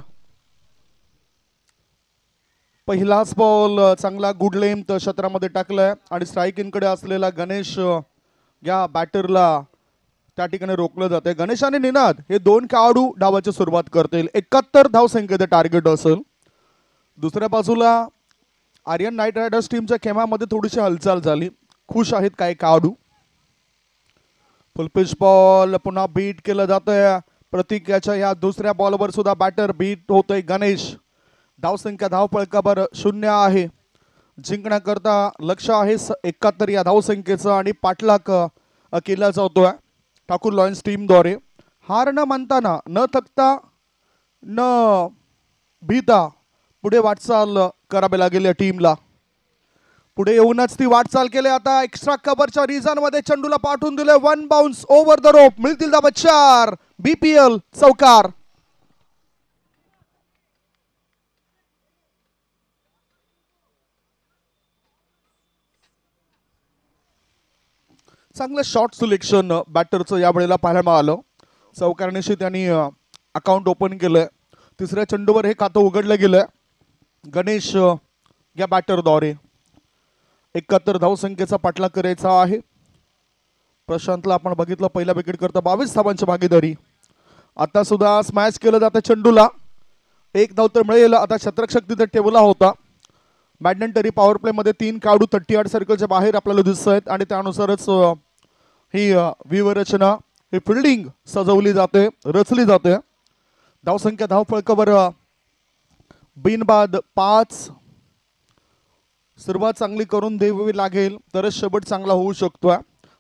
पहिलाच बॉल चांगला गुड लेंथ क्षेत्रामध्ये टाकलाय आणि स्ट्राईक इनकडे असलेला गणेश या बॅटरला त्या ठिकाणी रोखलं जाते. गणेश आणि निनाद हे दोन खेळाडू डावाची सुरुवात करतील. 71 धावसंख्येचे टार्गेट असेल. दुसऱ्या बाजूला आर्यन नाईट रायडर्स टीमच्या खेमामध्ये थोडीशी हालचाल झाली. खुश आहेत काही खेळाडू. फुलपिच बॉल पुन्हा बीट केलं जातंय. प्रतीक याच्या या दुसऱ्या बॉलवर सुद्धा बॅटर बीट होतोय. गणेश धावसंख्या धावपळकावर 0 आहे. जिंकण्याकरता लक्ष आहे 71 या धावसंख्येचं आणि पाठलाग केला जातोय ठाकूर लॉयन्स टीमद्वारे. हार न मानताना न थकता न भीता पुढे वाटचाल करावी लागेल या टीमला. पुढे येऊनच ती वाटचाल केली. आता एक्स्ट्रा कव्हरच्या रिझनमध्ये चेंडूला पाठवून दिले. 1 बाउन्स ओव्हर द रोप. मिळतील धावा 4. BPL चौकार. चांगलं शॉर्ट सिलेक्शन बॅटरचं यावेळेला पाहायला मिळालं. चौकारण्याशी त्यांनी अकाउंट ओपन केलंय. तिसऱ्या चेंडूवर हे खातं उघडलं गेलंय गणेश या बॅटरद्वारे. 71 धावसंख्येचा पाठलाग करायचा आहे. प्रशांतला आपण बघितलं पहिल्या विकेट करता 22 धावांची भागीदारी. आता सुद्धा स्मॅश केलं जातं चेंडूला. 1 धाव तर मिळेल. आता शतरक्षक तिथे ठेवला होता. मॅडनटरी पॉवर प्ले मध्ये 3 खेळाडू 38 सर्कलच्या बाहेर आपल्याला दिसत आहेत आणि त्यानुसारच ही व्यूहरचना ही फिल्डिंग सजवली जाते रचली जाते. धावसंख्या धावफळकावर बिनबाद 5. सुरुवात चांगली करून द्यावी लागेल तरच शेवट चांगला होऊ शकतो.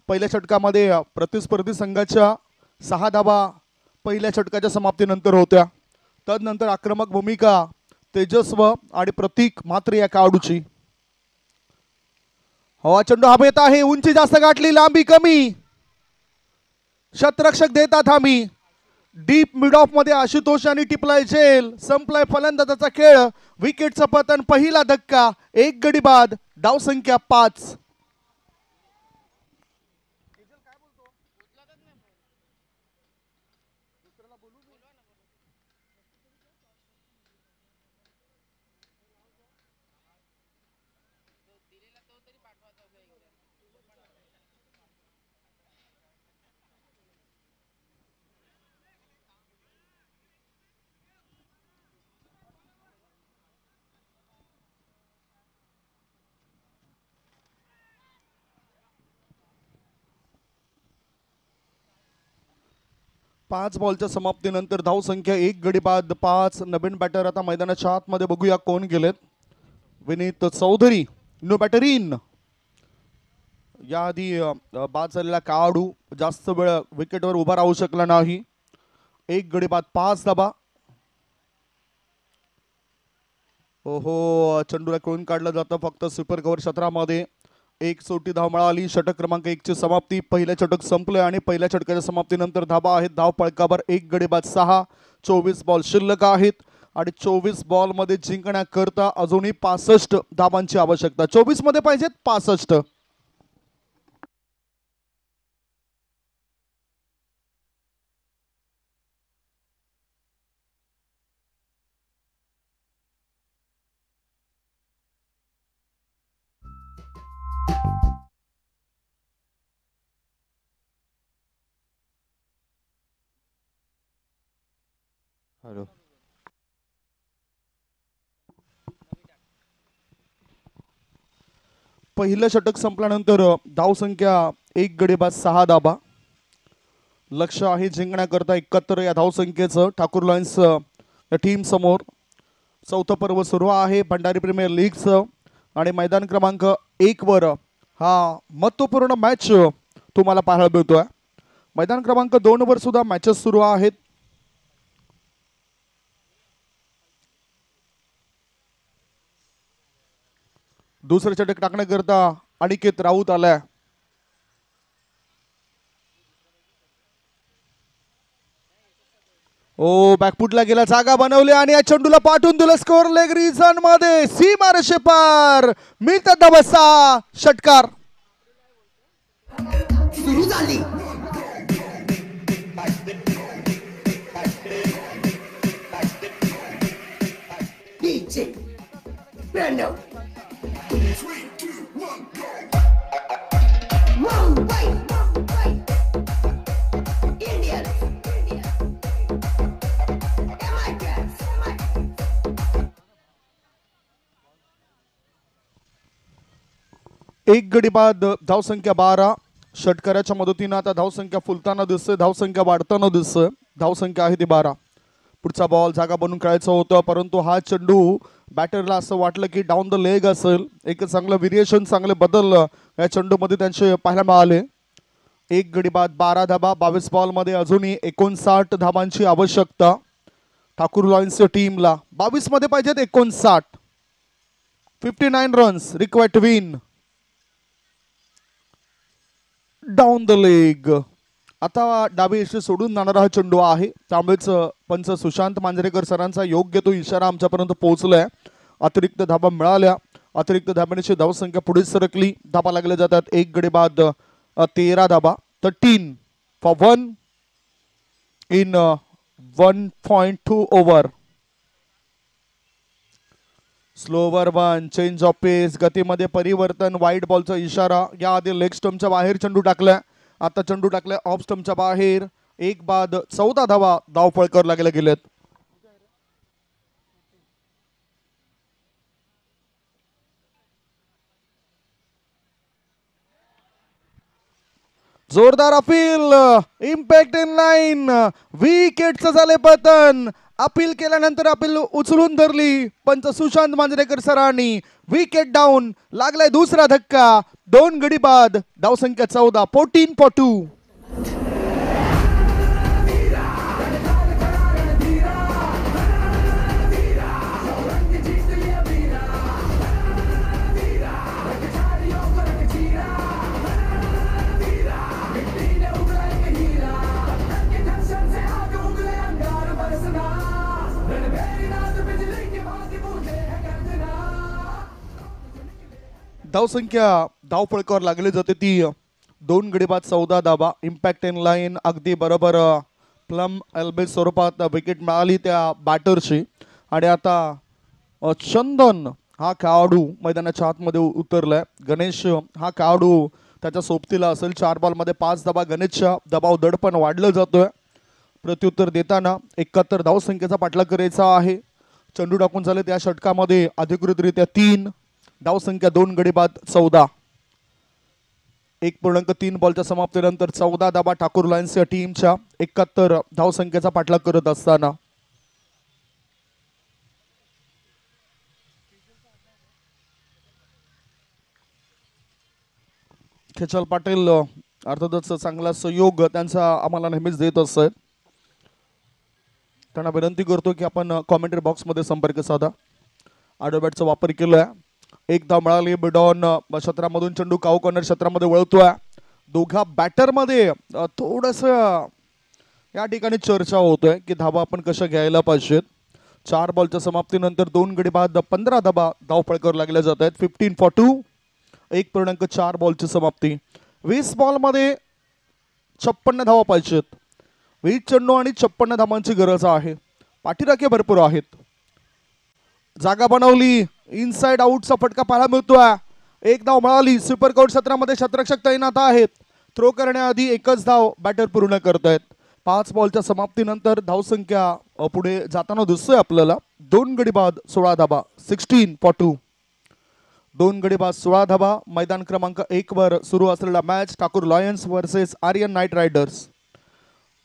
पहिल्या षटकामध्ये प्रतिस्पर्धी संघाच्या 6 धावा पहिल्या षटकाच्या समाप्तीनंतर होत्या. तदनंतर आक्रमक भूमिका तेजस्व आणि प्रतीक मात्र या खेळाडूची. हवा चेंडू हवेत आहे. उंची जास्त गाठली लांबी कमी. शतरक्षक देतात हमी. डीप मिड ऑफ मध्ये आशुतोष आणि टिपलाय झेल. संपलाय फलंदाजाचा खेळ. विकेटचं पतन. पहिला धक्का. 1 गडी बाद. धावसंख्या 5. पाच बॉलच्या समाप्तीनंतर धावसंख्या 1 गडी बाद 5. नवीन बॅटर आता मैदानाच्या आतमध्ये बघूया कोण गेलेत. Vineet Chaudhary new batter in. याआधी बाद झालेला खेळाडू जास्त वेळ विकेटवर उभा राहू शकला नाही. 1 गडी बाद 5 धावा. ओहो चेंडूला खेळून काढलं जातं फक्त सुपर कव्हर क्षेत्रामध्ये. 1 चौटी धाव मिळाली. षटक क्रमांक 1 ची समाप्ती. पहिल्या षटक संपले आणि पहिल्या षटकाच्या समाप्तीनंतर धावा आहेत धाव पळकावर 1 गडी बाद 6. 24 बॉल शिल्लक आहेत आणि 24 बॉल मध्ये जिंकण्याकरता अजूनही 65 धावांची आवश्यकता. 24 मध्ये पाहिजेत 65. हॅलो पहिलं षटक संपल्यानंतर धावसंख्या 1 गडी बाद 6 धावा. लक्ष आहे जिंकण्याकरता 71 या धावसंख्येचं ठाकूर लॉयन्स या टीम समोर. चौथं पर्व सुरू आहे भंडारी प्रीमियर लीगचं आणि मैदान क्रमांक 1 वर हा महत्त्वपूर्ण मॅच तुम्हाला पाहायला मिळतोय. मैदान क्रमांक 2 वर सुद्धा मॅचेस सुरू आहेत. दुसरं षटक टाकण्याकरता अनिकेत राऊत आलाय. ओ बॅकफुटला गेला, जागा बनवली आणि या चेंडूला पाठवून दिलं स्कोर लेग रिजन मध्ये. सीमारेषे पार मिळतात धावा, षटकार सुरू झाली. डीजे प्रणव मुंबई इंडियन एक गडी बाद. धावसंख्या 12. षटकाराच्या मदतीनं आता धावसंख्या फुलताना दिसते, धावसंख्या वाढताना दिसते. धावसंख्या आहे ती 12. पुढचा बॉल जागा बनून खेळायचं होतं, परंतु हा चेंडू बॅटरला असं वाटलं की डाऊन द लेग असेल. एक चांगलं व्हेरिएशन, चांगले बदल या चेंडूमध्ये त्यांचे पाहायला मिळाले. एक गडी बाद, 12 धाबा. 22 बॉलमध्ये अजूनही 59 धाबांची आवश्यकता ठाकूर लॉयन्सच्या टीमला. 22 मध्ये पाहिजेत 59. 59 runs required to win. Down the leg. आता डावी यष्टी सोडून जाणारा हा चेंडू आहे, त्यामुळेच पंच सुशांत मांजरेकर सरांचा योग्य तो इशारा आमच्यापर्यंत पोहोचलाय. अतिरिक्त धाबा मिळाल्या, अतिरिक्त धाब्याची धावसंख्या पुढे सरकली. धाबा लागल्या जातात. एक गडी बाद, 13 धाबा. 13 for 1 in 1.2 over. Slower 1. Change of pace, गतीमध्ये परिवर्तन. वाईड बॉलचा इशारा. याआधी लेग स्टंपच्या बाहेर चेंडू टाकलाय, आता चेंडू टाकलाय ऑफ स्टंपच्या बाहेर. एक बाद, 14 धावा धावफळकर लागले गेलेत. जोरदार अपील. Impact in line. विकेटचं झाले पतन. अपील केल्यानंतर अपील उचलून धरली पंच सुशांत मांजरेकर सरांनी. Wicket down. लागलाय दुसरा धक्का. 2 गडी बाद. धावसंख्या 14. 14 for 2. धावसंख्या धावफळकावर लागली जाते ती 2 गडी बाद, 14 धाबा. इम्पॅक्ट इन लाईन अगदी बरोबर प्लम एल्बे स्वरूपात विकेट मिळाली त्या बॅटरची. आणि आता चंदन हा खेळाडू मैदानाच्या आतमध्ये उतरलाय. गणेश हा खेळाडू त्याच्या सोबतीला असेल. 4 बॉलमध्ये 5 धाबा. गणेशच्या दबाव दडपण वाढलं जातोय. प्रत्युत्तर देताना 71 धावसंख्येचा पाठलाग करायचा आहे. चेंडू टाकून झाले त्या षटकामध्ये अधिकृतरित्या 3. धावसंख्या 2 गडी बाद, 14. 1.3 बॉलच्या समाप्तीनंतर 14 धाबा ठाकूर लायन्स या टीमच्या. 71 धावसंख्येचा पाठलाग करत असताना खेचल पाटील अर्थातच चांगला सहयोग त्यांचा आम्हाला नेहमीच देत असत. त्यांना विनंती करतो की आपण कॉमेंटरी बॉक्समध्ये संपर्क साधा. आडव्या बॅटचा वापर केलाय. एक धाव मिळाली. मिडॉन क्षेत्रामधून चेंडू काऊ कॉर्नर क्षेत्रामध्ये वळतोय. दोघा बॅटरमध्ये थोडस या ठिकाणी चर्चा होतोय की धावा आपण कशा घ्यायला पाहिजेत. 4 बॉलच्या समाप्तीनंतर 2 गडी बाद, 15 धाबा धावफळकावर लागल्या जात आहेत. 15 for 2. 1.4 बॉलची समाप्ती. 20 बॉलमध्ये 56 धावा पाहिजेत. 20 चेंडू आणि 56 धावांची गरज आहे. पाठीराखे भरपूर आहेत. जागा बनवली. इनसाइड आउटचा फटका पाहायला मिळतोय. एक धाव मिळाली. सुपर कोर्ट क्षेत्रामध्ये शतरक्षक तैनात आहेत. थ्रो करण्याआधी एकच धाव बॅटर पूर्ण करतायत. 5 बॉलच्या समाप्तीनंतर धावसंख्या पुढे जाताना दिसतोय आपल्याला. 2 गडी बाद, 16 धाबा. 16 for 2. 2 गडी बाद, 16 धाबा. मैदान क्रमांक 1 वर सुरू असलेला match Thakur lions versus Aryan knight riders.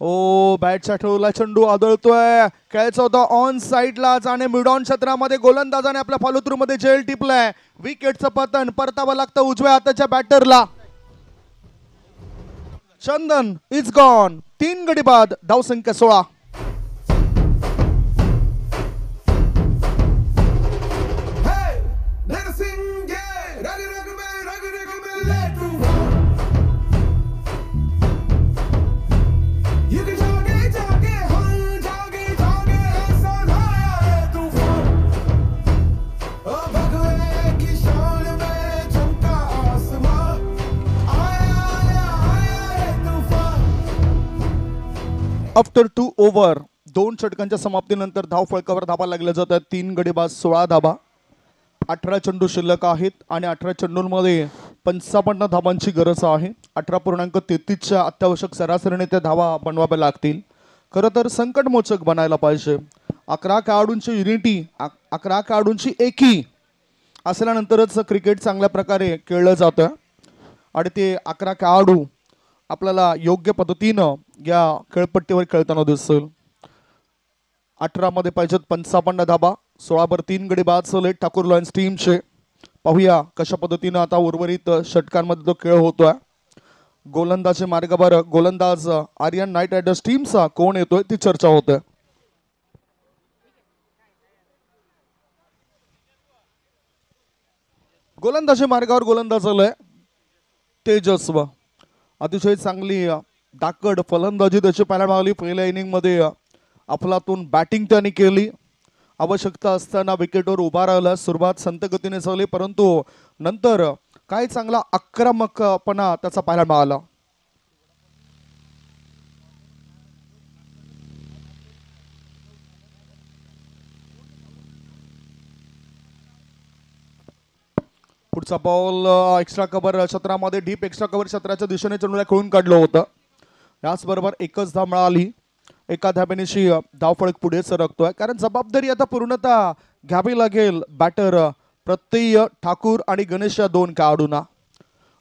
ओ बॅटच्या ठेवला चेंडू आदळतोय. खेळायचा होता ऑन साइडला आणि मिडॉन क्षेत्रामध्ये गोलंदाजाने आपल्या फॉलोथ्रू मध्ये जेल टिपलाय. विकेटचं पतन. परतावं लागतं उजव्या हाताच्या बॅटरला. चंदन इज गॉन. 3 गडी बाद, धावसंख्या 16. आफ्टर 2 ओव्हर 2 षटकांच्या समाप्तीनंतर धाव फळकावर धाबा लागल्या जातात. 3 गडी बाद 16 धाबा. 18 चेंडू शिल्लक आहेत आणि 18 चेंडूंमध्ये 55 धाबांची गरज आहे. 18.33च्या अत्यावश्यक सरासरीने त्या धावा बनवाव्या लागतील. खरं तर संकटमोचक बनायला पाहिजे. 11 खेळाडूंची युनिटी, 11 खेळाडूंची एकी असल्यानंतरच क्रिकेट चांगल्या प्रकारे खेळलं जातं आणि ते 11 खेळाडू आपल्याला योग्य पद्धतीनं या खेळपट्टीवर खेळताना दिसेल. 18 मध्ये पाहिजेत 55 धाबा. 16 3 गडी बाद झाले ठाकूर लॉयन्स टीमचे. पाहूया कशा पद्धतीनं आता उर्वरित षटकांमध्ये तो खेळ होतोय. गोलंदाजी मार्गावर गोलंदाज आर्यन नाईट रायडर्स टीमचा कोण येतोय ती चर्चा होते. गोलंदाजी मार्गावर गोलंदाज आलाय तेजस्व. अतिशय चांगली दाकड फलंदाजी त्याची पाहायला मिळाली. पहिल्या इनिंगमध्ये अफलातून बॅटिंग त्यांनी केली. आवश्यकता असताना विकेटवर उभा राहिला. सुरुवात संत गतीने झाली परंतु नंतर काय चांगला आक्रमकपणा त्याचा पाहायला मिळाला. पुढचा बॉल एक्स्ट्रा कव्हर क्षेत्रामध्ये डीप एक्स्ट्रा कव्हर क्षेत्राच्या दिशेने चेंडूला खेळून काढलं होतं. याचबरोबर एकच धाव मिळाली. एका धाब्यानेशी धावफळक पुढे सरकतोय कारण जबाबदारी आता पूर्णतः घ्यावी लागेल बॅटर प्रत्यय ठाकूर आणि गणेश या 2 खेळाडूंना.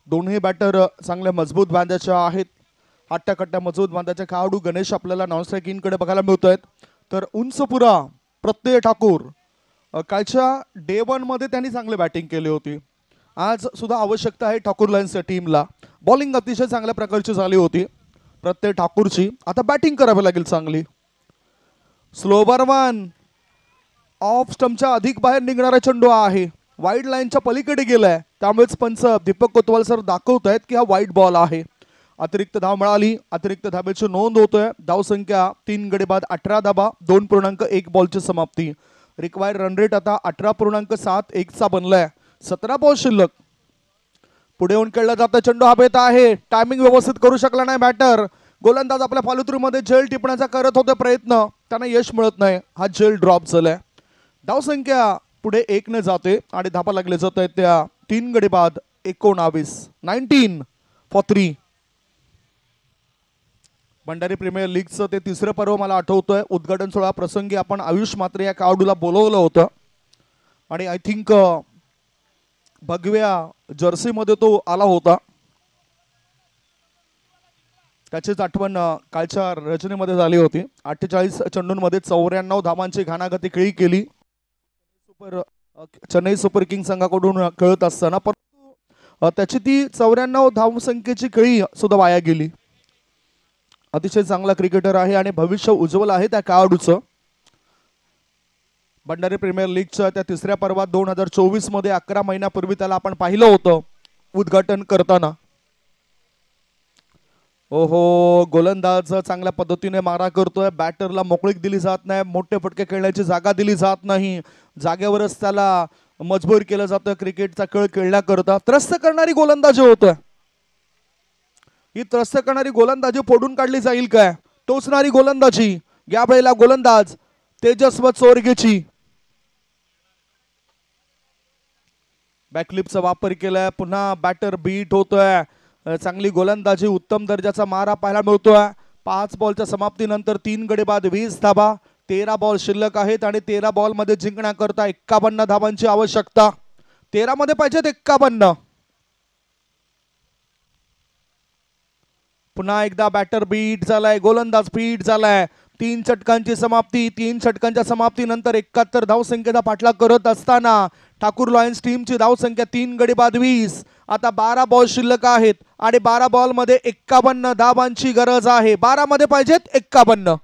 दोन्ही बॅटर चांगल्या मजबूत बांध्याच्या आहेत. हट्ट्याकट्ट्या मजबूत बांध्याचे खेळाडू गणेश आपल्याला नॉन स्ट्रायकिंगकडे बघायला मिळत आहेत. तर उंचपुरा प्रत्यय ठाकूर कालच्या डे 1 मध्ये त्यांनी चांगली बॅटिंग केली होती. आज सुद्धा आवश्यकता आहे ठाकूर लायन्सच्या टीमला. बॉलिंग अतिशय चांगल्या प्रकारची झाली होती प्रत्यय ठाकूरची. आता बॅटिंग करावी लागेल चांगली. स्लोवर 1 ऑफ स्टंपच्या अधिक बाहेर निघणारा चेंडू आहे. वाईड लाईनच्या पलीकडे गेलाय त्यामुळेच पंच दीपक कोतवाल सर दाखवत आहेत की हा वाईट बॉल आहे. अतिरिक्त धाव मिळाली. अतिरिक्त धाब्याची नोंद होतोय. धाव संख्या 3 गडी बाद 18 धाबा 2.1 बॉलची समाप्ती. रिक्वायर्ड रन रेट आता 18.71 चा बनलाय. 17 बॉल शिल्लक. पुढे येऊन खेळला जातं. चेंडू हवेत आहे. टायमिंग व्यवस्थित करू शकला नाही बॅटर. गोलंदाज आपल्या फॉलोथ्रूमध्ये झेल टिपण्याचा करत होते प्रयत्न. त्यांना यश मिळत नाही. हा झेल ड्रॉप झालाय. धाव संख्या पुढे 1 ने जाते आणि धाबा लागले जात आहेत त्या 3 गडी बाद 19 19 फॉर 3. भंडारी प्रीमियर लीगचं ते 3रं पर्व मला आठवतोय. उद्घाटन सोहळा प्रसंगी आपण आयुष मात्रे या खेळाडूला बोलवलं होतं आणि आय थिंक भगव्या जर्सीमध्ये तो आला होता. त्याचीच आठवण कालच्या रचनेमध्ये झाली होती. 48 चेंडूंमध्ये 94 धावांची घाणाघाती खेळी केली चेन्नई सुपर किंग संघाकडून खेळत असताना. परंतु त्याची ती 94 धावसंख्येची खेळी सुद्धा वाया गेली. अतिशय चांगला क्रिकेटर आहे आणि भविष्य उज्ज्वल आहे त्या खेळाडूचं. भंडारी प्रीमियर लीगच्या त्या 3ऱ्या पर्वात 2024 मध्ये 11 महिन्यापूर्वी त्याला आपण पाहिलं होतं उद्घाटन करताना. ओहो, गोलंदाज चांगल्या पद्धतीने मारा करतोय. बॅटरला मोकळीक दिली जात नाही. मोठे फटके खेळण्याची जागा दिली जात नाही. जागेवरच त्याला मजबूर केलं जातं क्रिकेटचा खेळ खेळण्याकरता. त्रस्त करणारी गोलंदाजी होतोय. ही त्रस्त करणारी गोलंदाजी फोडून काढली जाईल काय? टोचणारी गोलंदाजी. या वेळेला गोलंदाज तेजस्व चोरगेची. बॅकलिपचा वापर केलाय. पुन्हा बॅटर बीट होतोय. चांगली गोलंदाजी, उत्तम दर्जाचा मारा पाहायला मिळतोय. 5 बॉलच्या समाप्तीनंतर 3 गडी बाद 20 धाबा. 13 बॉल शिल्लक आहेत आणि 13 बॉल मध्ये जिंकण्याकरता 51 धाबांची आवश्यकता. 13 मध्ये पाहिजेत 51. पुन्हा एकदा बॅटर बीट झालाय. गोलंदाज बीट झालाय. 3 षटकांची समाप्ती. 3 षटकांच्या समाप्तीनंतर 71 धावसंख्येचा पाठलाग करत असताना ठाकूर लॉयन्स टीमची धावसंख्या 3 गडी बाद 20. आता 12 बॉल शिल्लक आहेत आणि 12 बॉल मध्ये 51 धाबांची गरज आहे. 12 मध्ये पाहिजेत 51.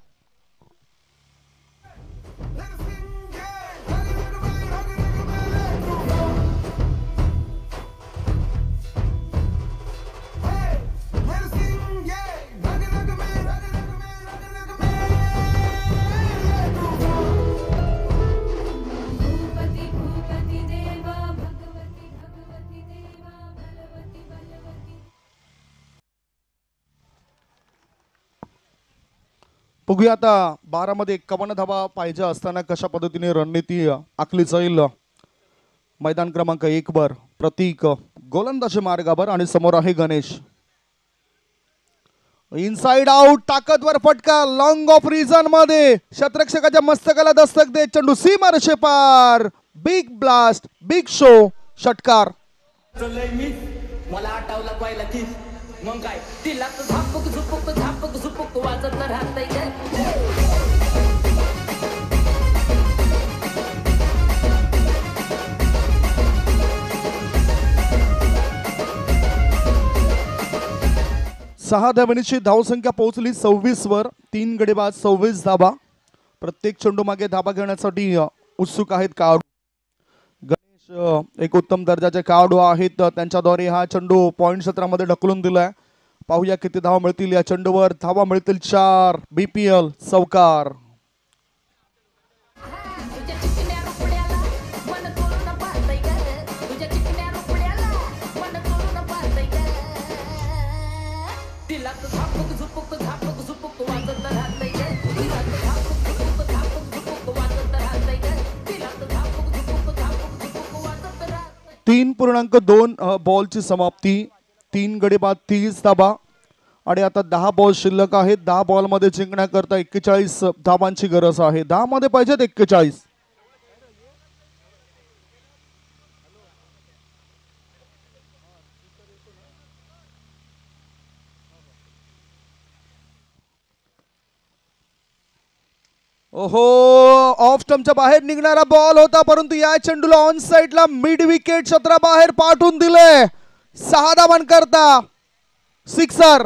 बघूया आता 12 मध्ये 51 धावा पाहिजे असताना कशा पद्धतीने रणनीती आखली जाईल. मैदान क्रमांक 1 वर प्रतीक गोलंदाजी मार्गावर आणि समोर आहे गणेश. इनसाइड आउट ताकदवर फटका लॉंग ऑफ रिजन मध्ये शतरक्षकाच्या मस्तकाला दस्तक देत चेंडू सीमारेषे पार. बिग ब्लास्ट बिग शो षटकार. मला आठवला पहिला किस मग काय तिला झापक झुपक झापक झुपक वाजत राहतंय काय. सहा धावांची धावसंख्या पोहोचली 26 वर. 3 गडीबाज 26 धावा. प्रत्येक चेंडू मागे धावा घेण्यासाठी उत्सुक आहेत खेळाडू. गणेश एक उत्तम दर्जाचे खेळाडू आहेत. त्यांच्याद्वारे हा चेंडू पॉइंट क्षेत्रामध्ये ढकलून दिलाय. पाहूया किती धावा मिळतील या चेंडूवर. धावा मिळतील 4. BPL चौकार. तीन 3.2 बॉलची समाप्ती. 3 गडीबाद 30 धावा आणि आता 10 बॉल शिल्लक आहेत. 10 बॉल मध्ये जिंकण्याकरता 41 धावांची गरज आहे. 10 मध्ये पाहिजेत 41. ओहो ऑफ स्टंपच्या बाहेर निघणारा बॉल होता परंतु या चेंडूला ऑन साइडला मिड विकेट क्षेत्राबाहेर पाठवून दिले. 6 धावांकरता सिक्सर.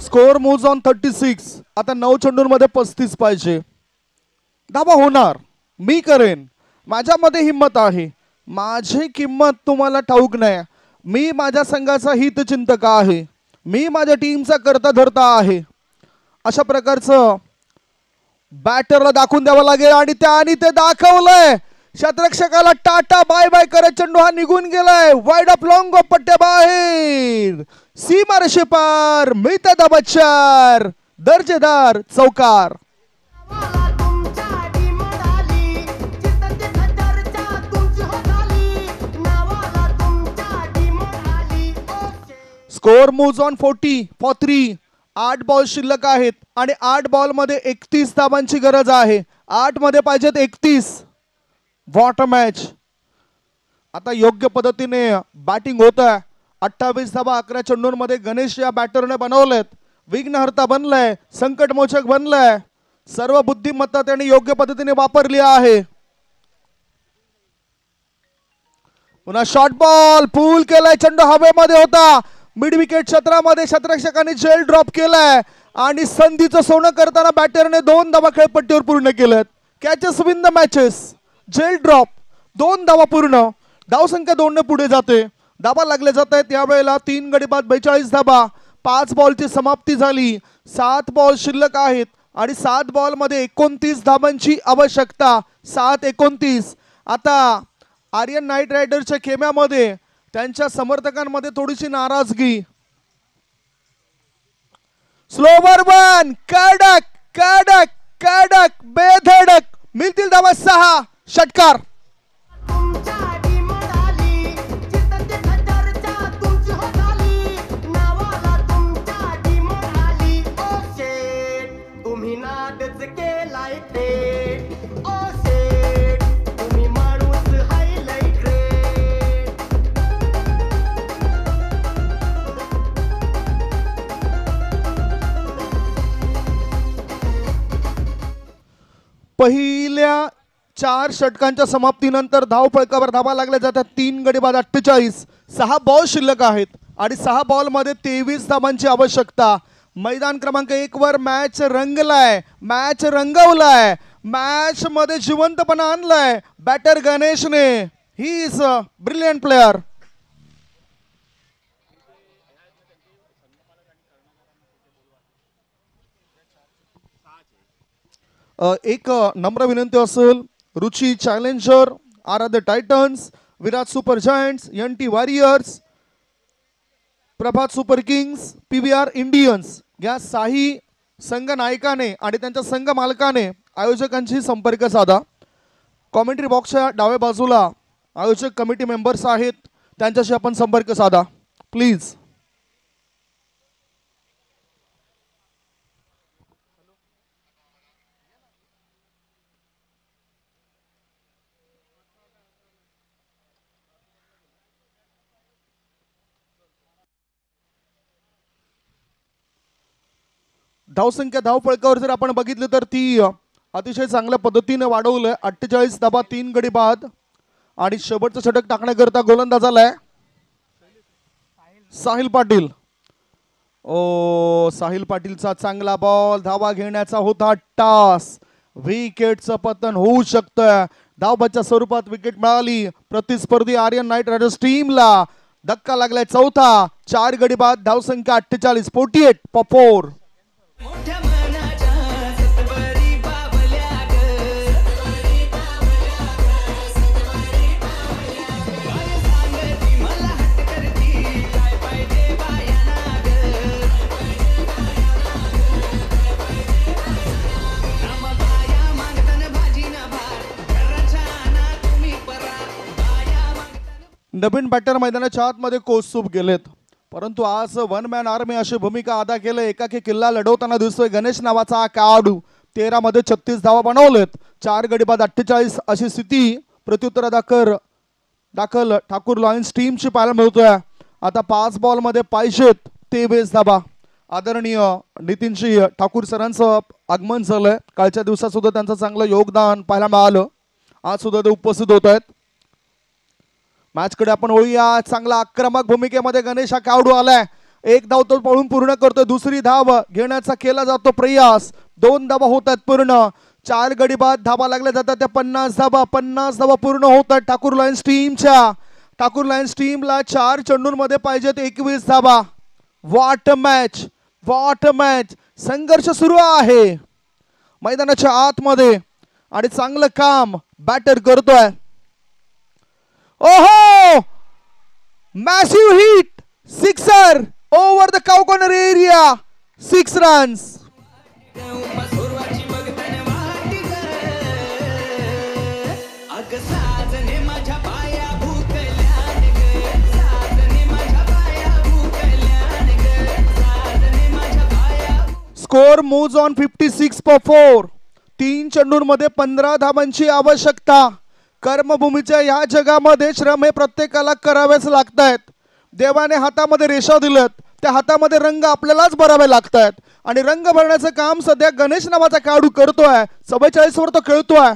Score moves on 36. आता 9 चेंडूंमध्ये 35 पाहिजे. धावा होणार. मी करेन. माझ्यामध्ये हिम्मत आहे. माझी किंमत तुम्हाला ठाऊक नाही. मी माझ्या संघाचा हितचिंतक आहे. मी माझ्या टीमचा करता धरता आहे. अशा प्रकारचं बॅटरला दाखवून द्यावं लागेल आणि त्याने ते दाखवलंय. शतरक्षकाला टाटा बाय बाय करत चेंडू हा निघून गेलाय. वाईड ऑफ लॉंग ऑफ पट्ट्या बाहेर. सीमारेषे पार. मिळत्या धावा 4. दर्जेदार चौकार. Score moves on 40 for 3. 8 ball शिल्लक आहेत आणि 8 बॉल मध्ये 31 धावांची गरज आहे. 8 मध्ये पाहिजेत 31. What a match. आता योग्य पद्धतीने बॅटिंग होत आहे. 28 धावा 11 चेंडूंमध्ये गणेश या बॅटरने बनवलेत. विघ्नहर्ता बनलाय. संकटमोचक बनलाय. सर्व बुद्धिमत्ता त्याने योग्य पद्धतीने वापरली आहे. पुन्हा शॉर्ट बॉल पूल केलाय. चेंडू हवेमध्ये होता. मिड विकेट क्षेत्रामध्ये शतरक्षकाने जेल ड्रॉप केलाय आणि संधीचं सोनं करताना बॅटरने 2 धावा खेळपट्टीवर पूर्ण केल्यात. Catches win the matches. जेल ड्रॉप 2 धावा पूर्ण. धावसंख्या 2 ने पुढे जाते. धावा लागले जात आहेत. यावेळेला 3 गडीबाद 42 धावा. 5 बॉलची समाप्ती झाली. 7 बॉल शिल्लक आहेत आणि 7 बॉल मध्ये 29 धावांची आवश्यकता. 7-29. आता आर्यन नाईट रायडरच्या खेम्यामध्ये त्यांच्या समर्थकांमध्ये थोडीशी नाराजगी. Slower one. कडक कडक कडक बेधडक. मिळतील धावा 6. षटकार. पहिल्या 4 षटकांच्या समाप्तीनंतर धाव फलकावर धावा लागल्या जातात. 3 गडीबाद 48. 6 बॉल शिल्लक आहेत आणि 6 बॉल मध्ये 23 धावांची आवश्यकता. मैदान क्रमांक 1 वर मॅच रंगलाय. मॅच रंगवलाय. मॅच मध्ये जिवंतपणा आणलाय बॅटर गणेशने. He is a brilliant player. एक नम्र विनंती असेल, Ruchi challenger, Aaradhya titans, Virat super giants, NT warriors, Prabhat super kings, PVR Indians या साही संघ नायकाने आणि त्यांच्या संघ मालकाने आयोजकांशी संपर्क साधा. कॉमेंट्री बॉक्सच्या डाव्या बाजूला आयोजक कमिटी मेंबर्स आहेत, त्यांच्याशी आपण संपर्क साधा प्लीज. धावसंख्या धावफळकावर जर आपण बघितलं तर ती अतिशय चांगल्या पद्धतीने वाढवलंय. 48 धाबा 3 गडी बाद आणि शेवटचं षटक टाकण्याकरता गोलंदाज आलाय साहिल पाटील. साहिल पाटीलचा चांगला बॉल, धावा घेण्याचा होता टास, विकेटचं पतन होऊ शकतं. धावबाच्या स्वरूपात विकेट मिळाली प्रतिस्पर्धी आर्यन नाईट रायडर्स टीमला. धक्का लागलाय चौथा, 4 गडी बाद, धावसंख्या 48, 48 4. नवीन बॅटर मैदानाच्या आतमध्ये कोचसूप गेलेत, परंतु आज वन मॅन आर्मी अशी भूमिका अदा केले. एकाकी किल्ला लढवताना दिसतोय गणेश नावाचा खेळाडू. 13 मध्ये 36 धावा बनवलेत, 4 गडी बाद 48 अशी स्थिती प्रत्युत्तर दाखल ठाकूर लॉयन्स टीमची पाहायला मिळतोय. आता 5 बॉल मध्ये पाहिजेत 23 धावा. आदरणीय नितीनजी ठाकूर सरांचं आगमन झालंय. कालच्या दिवसात सुद्धा त्यांचं चांगलं योगदान पाहायला मिळालं, आज सुद्धा ते उपस्थित होत आहेत. मॅच कडे आपण वळूया. चांगला आक्रमक भूमिकेमध्ये गणेश हा खेळाडू आलाय. एक धाव तो पळून पूर्ण करतोय, दुसरी धाव घेण्याचा केला जातो प्रयास. 2 धावा होतात पूर्ण, 4 गडी बाद, धावा लागल्या जातात त्या 50 धावा पूर्ण होतात ठाकूर लायन्स टीमच्या. ठाकूर लायन्स टीमला 4 चेंडूंमध्ये पाहिजेत 21 धावा. व्हॉट मॅच, संघर्ष सुरू आहे मैदानाच्या आतमध्ये आणि चांगलं काम बॅटर करतोय. ओहो, massive hit, sixer over the cow corner area, 6 runs. Score moves on 56 for 4. 3 चेंडूंमध्ये 15 धावांची आवश्यकता. कर्मभूमीच्या या जगामध्ये श्रम हे प्रत्येकाला करावेच लागतायत. देवाने हातामध्ये रेषा दिलेत, त्या हातामध्ये रंग आपल्यालाच भरावे लागतायत आणि रंग भरण्याचं काम सध्या गणेश नावाचा खेळाडू करतोय. 44 वर तो खेळतोय.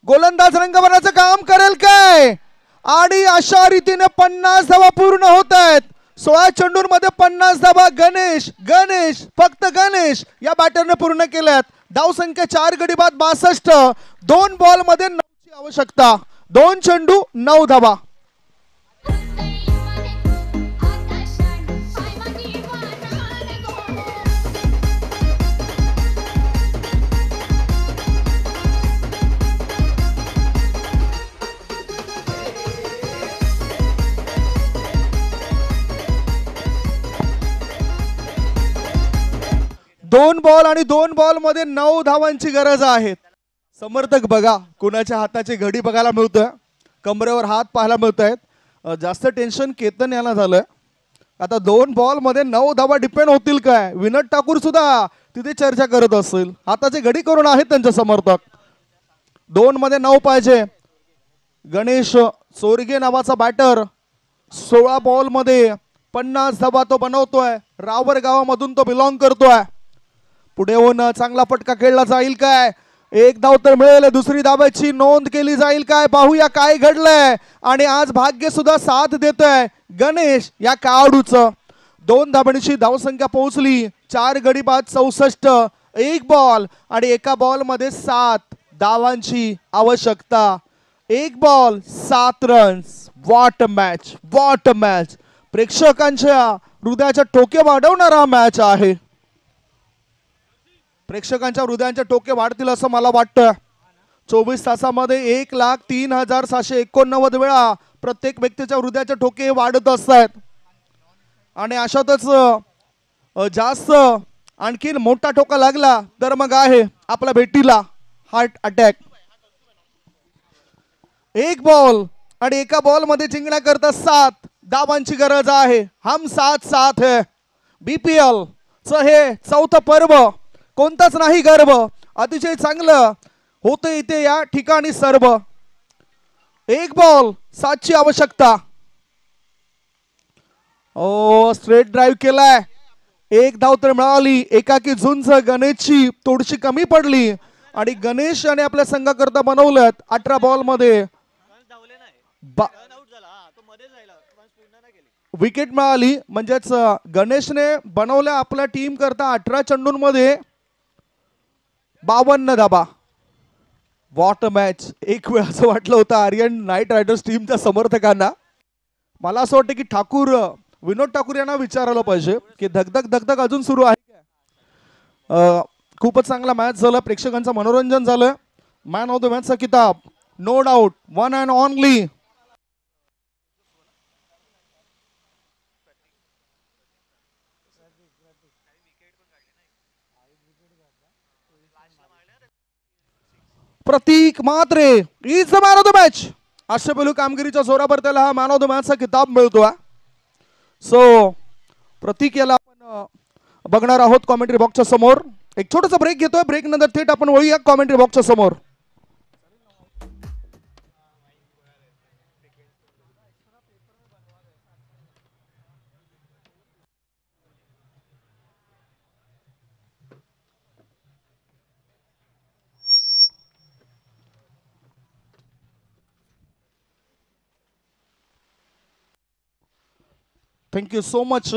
गोलंदाज रंग भरण्याचं काम करेल काय? आणि अशा रीतीने 50 धावा पूर्ण होत आहेत. 16 चेंडूंमध्ये 50 धावा गणेश फक्त गणेश या बॅटरने पूर्ण केल्यात. धावसंख्या 4 गडी बाद 62. 2 बॉल मध्ये 9 ची आवश्यकता. 2 चेंडू 9 धावा. दोन बॉल आणि 2 बॉल मध्ये 9 धावांची गरज आहे. समर्थक बघा, कुणाच्या हाताची घडी बघायला मिळतोय, कमरेवर हात पाहायला मिळत आहेत. जास्त टेन्शन केतन याला झालंय. आता 2 बॉल मध्ये 9 धावा डिपेंड होतील काय? विनोद ठाकूर सुद्धा तिथे चर्चा करत असेल. हाताची घडी करून आहेत त्यांचे समर्थक. 2 मध्ये 9 पाहिजे. गणेश चोरगे नावाचा बॅटर 16 बॉल मध्ये 50 धावा तो बनवतोय. रावर गावामधून तो बिलॉंग करतोय. पुढे होऊन चांगला फटका खेळला जाईल काय? 1 धाव तर मिळेल, दुसरी धावाची नोंद केली जाईल काय? पाहूया काय घडलंय. आणि आज भाग्य सुद्धा साथ देतोय गणेश या खेळाडूचं. 2 धावांची धावसंख्या पोहोचली. 4 गडी बाद 64. 1 बॉल आणि एका बॉल मध्ये 7 धावांची आवश्यकता. 1 बॉल 7 रन्स. What match. प्रेक्षकांच्या हृदयाच्या ठोके वाढवणारा मॅच आहे. प्रेक्षकांच्या हृदयांचे ठोके वाढतील असं मला वाटतं. 24 तासामध्ये 1,03,789 वेळा प्रत्येक व्यक्तीच्या हृदयाचे ठोके वाढत असतात. आणि अशातच जास्त आणखीन मोठा ठोका लागला तर मग आहे आपल्या भेटीला हार्ट अटॅक. एक बॉल आणि एका बॉल मध्ये जिंकण्याकरता 7 धावांची गरज आहे. हम साथ साथ है. BPL च हे चौथं पर्व, कोणताच नाही गर्व, अतिशय चांगलं होतं इथे या ठिकाणी सर्व. एक बॉल 7ची आवश्यकता. ओ स्ट्रेट ड्राईव्ह केलाय, एक धाव तर मिळाली. एकाकी झुंज गणेशची थोडीशी कमी पडली आणि गणेश आणि आपल्या संघाकरता बनवलं 18 बॉल मध्ये विकेट मिळाली. म्हणजेच गणेशने बनवल्या आपल्या टीम करता 18 चेंडूंमध्ये 52 धाबा. What a match. एक वेळ असं वाटलं होतं आर्यन नाईट रायडर्स टीमच्या समर्थकांना, मला असं वाटतं की विनोद ठाकूर यांना विचारायला पाहिजे की धगधग धगधग अजून सुरू आहे का. खूपच चांगला मॅच झाला, प्रेक्षकांचं मनोरंजन झालं. मॅन ऑफ द मॅचचा किताब no doubt one and only Prateek Mhatre is the man of the match. अष्टपैलू कामगिरीच्या जोरावर त्याला हा मॅन ऑफ द मॅचचा किताब मिळतो. सो प्रतीक याला आपण बघणार आहोत कॉमेंट्री बॉक्सच्या समोर. एक छोटासा ब्रेक घेतोय, ब्रेक नंतर थेट आपण वळूया कॉमेंट्री बॉक्सच्या समोर. Thank you so much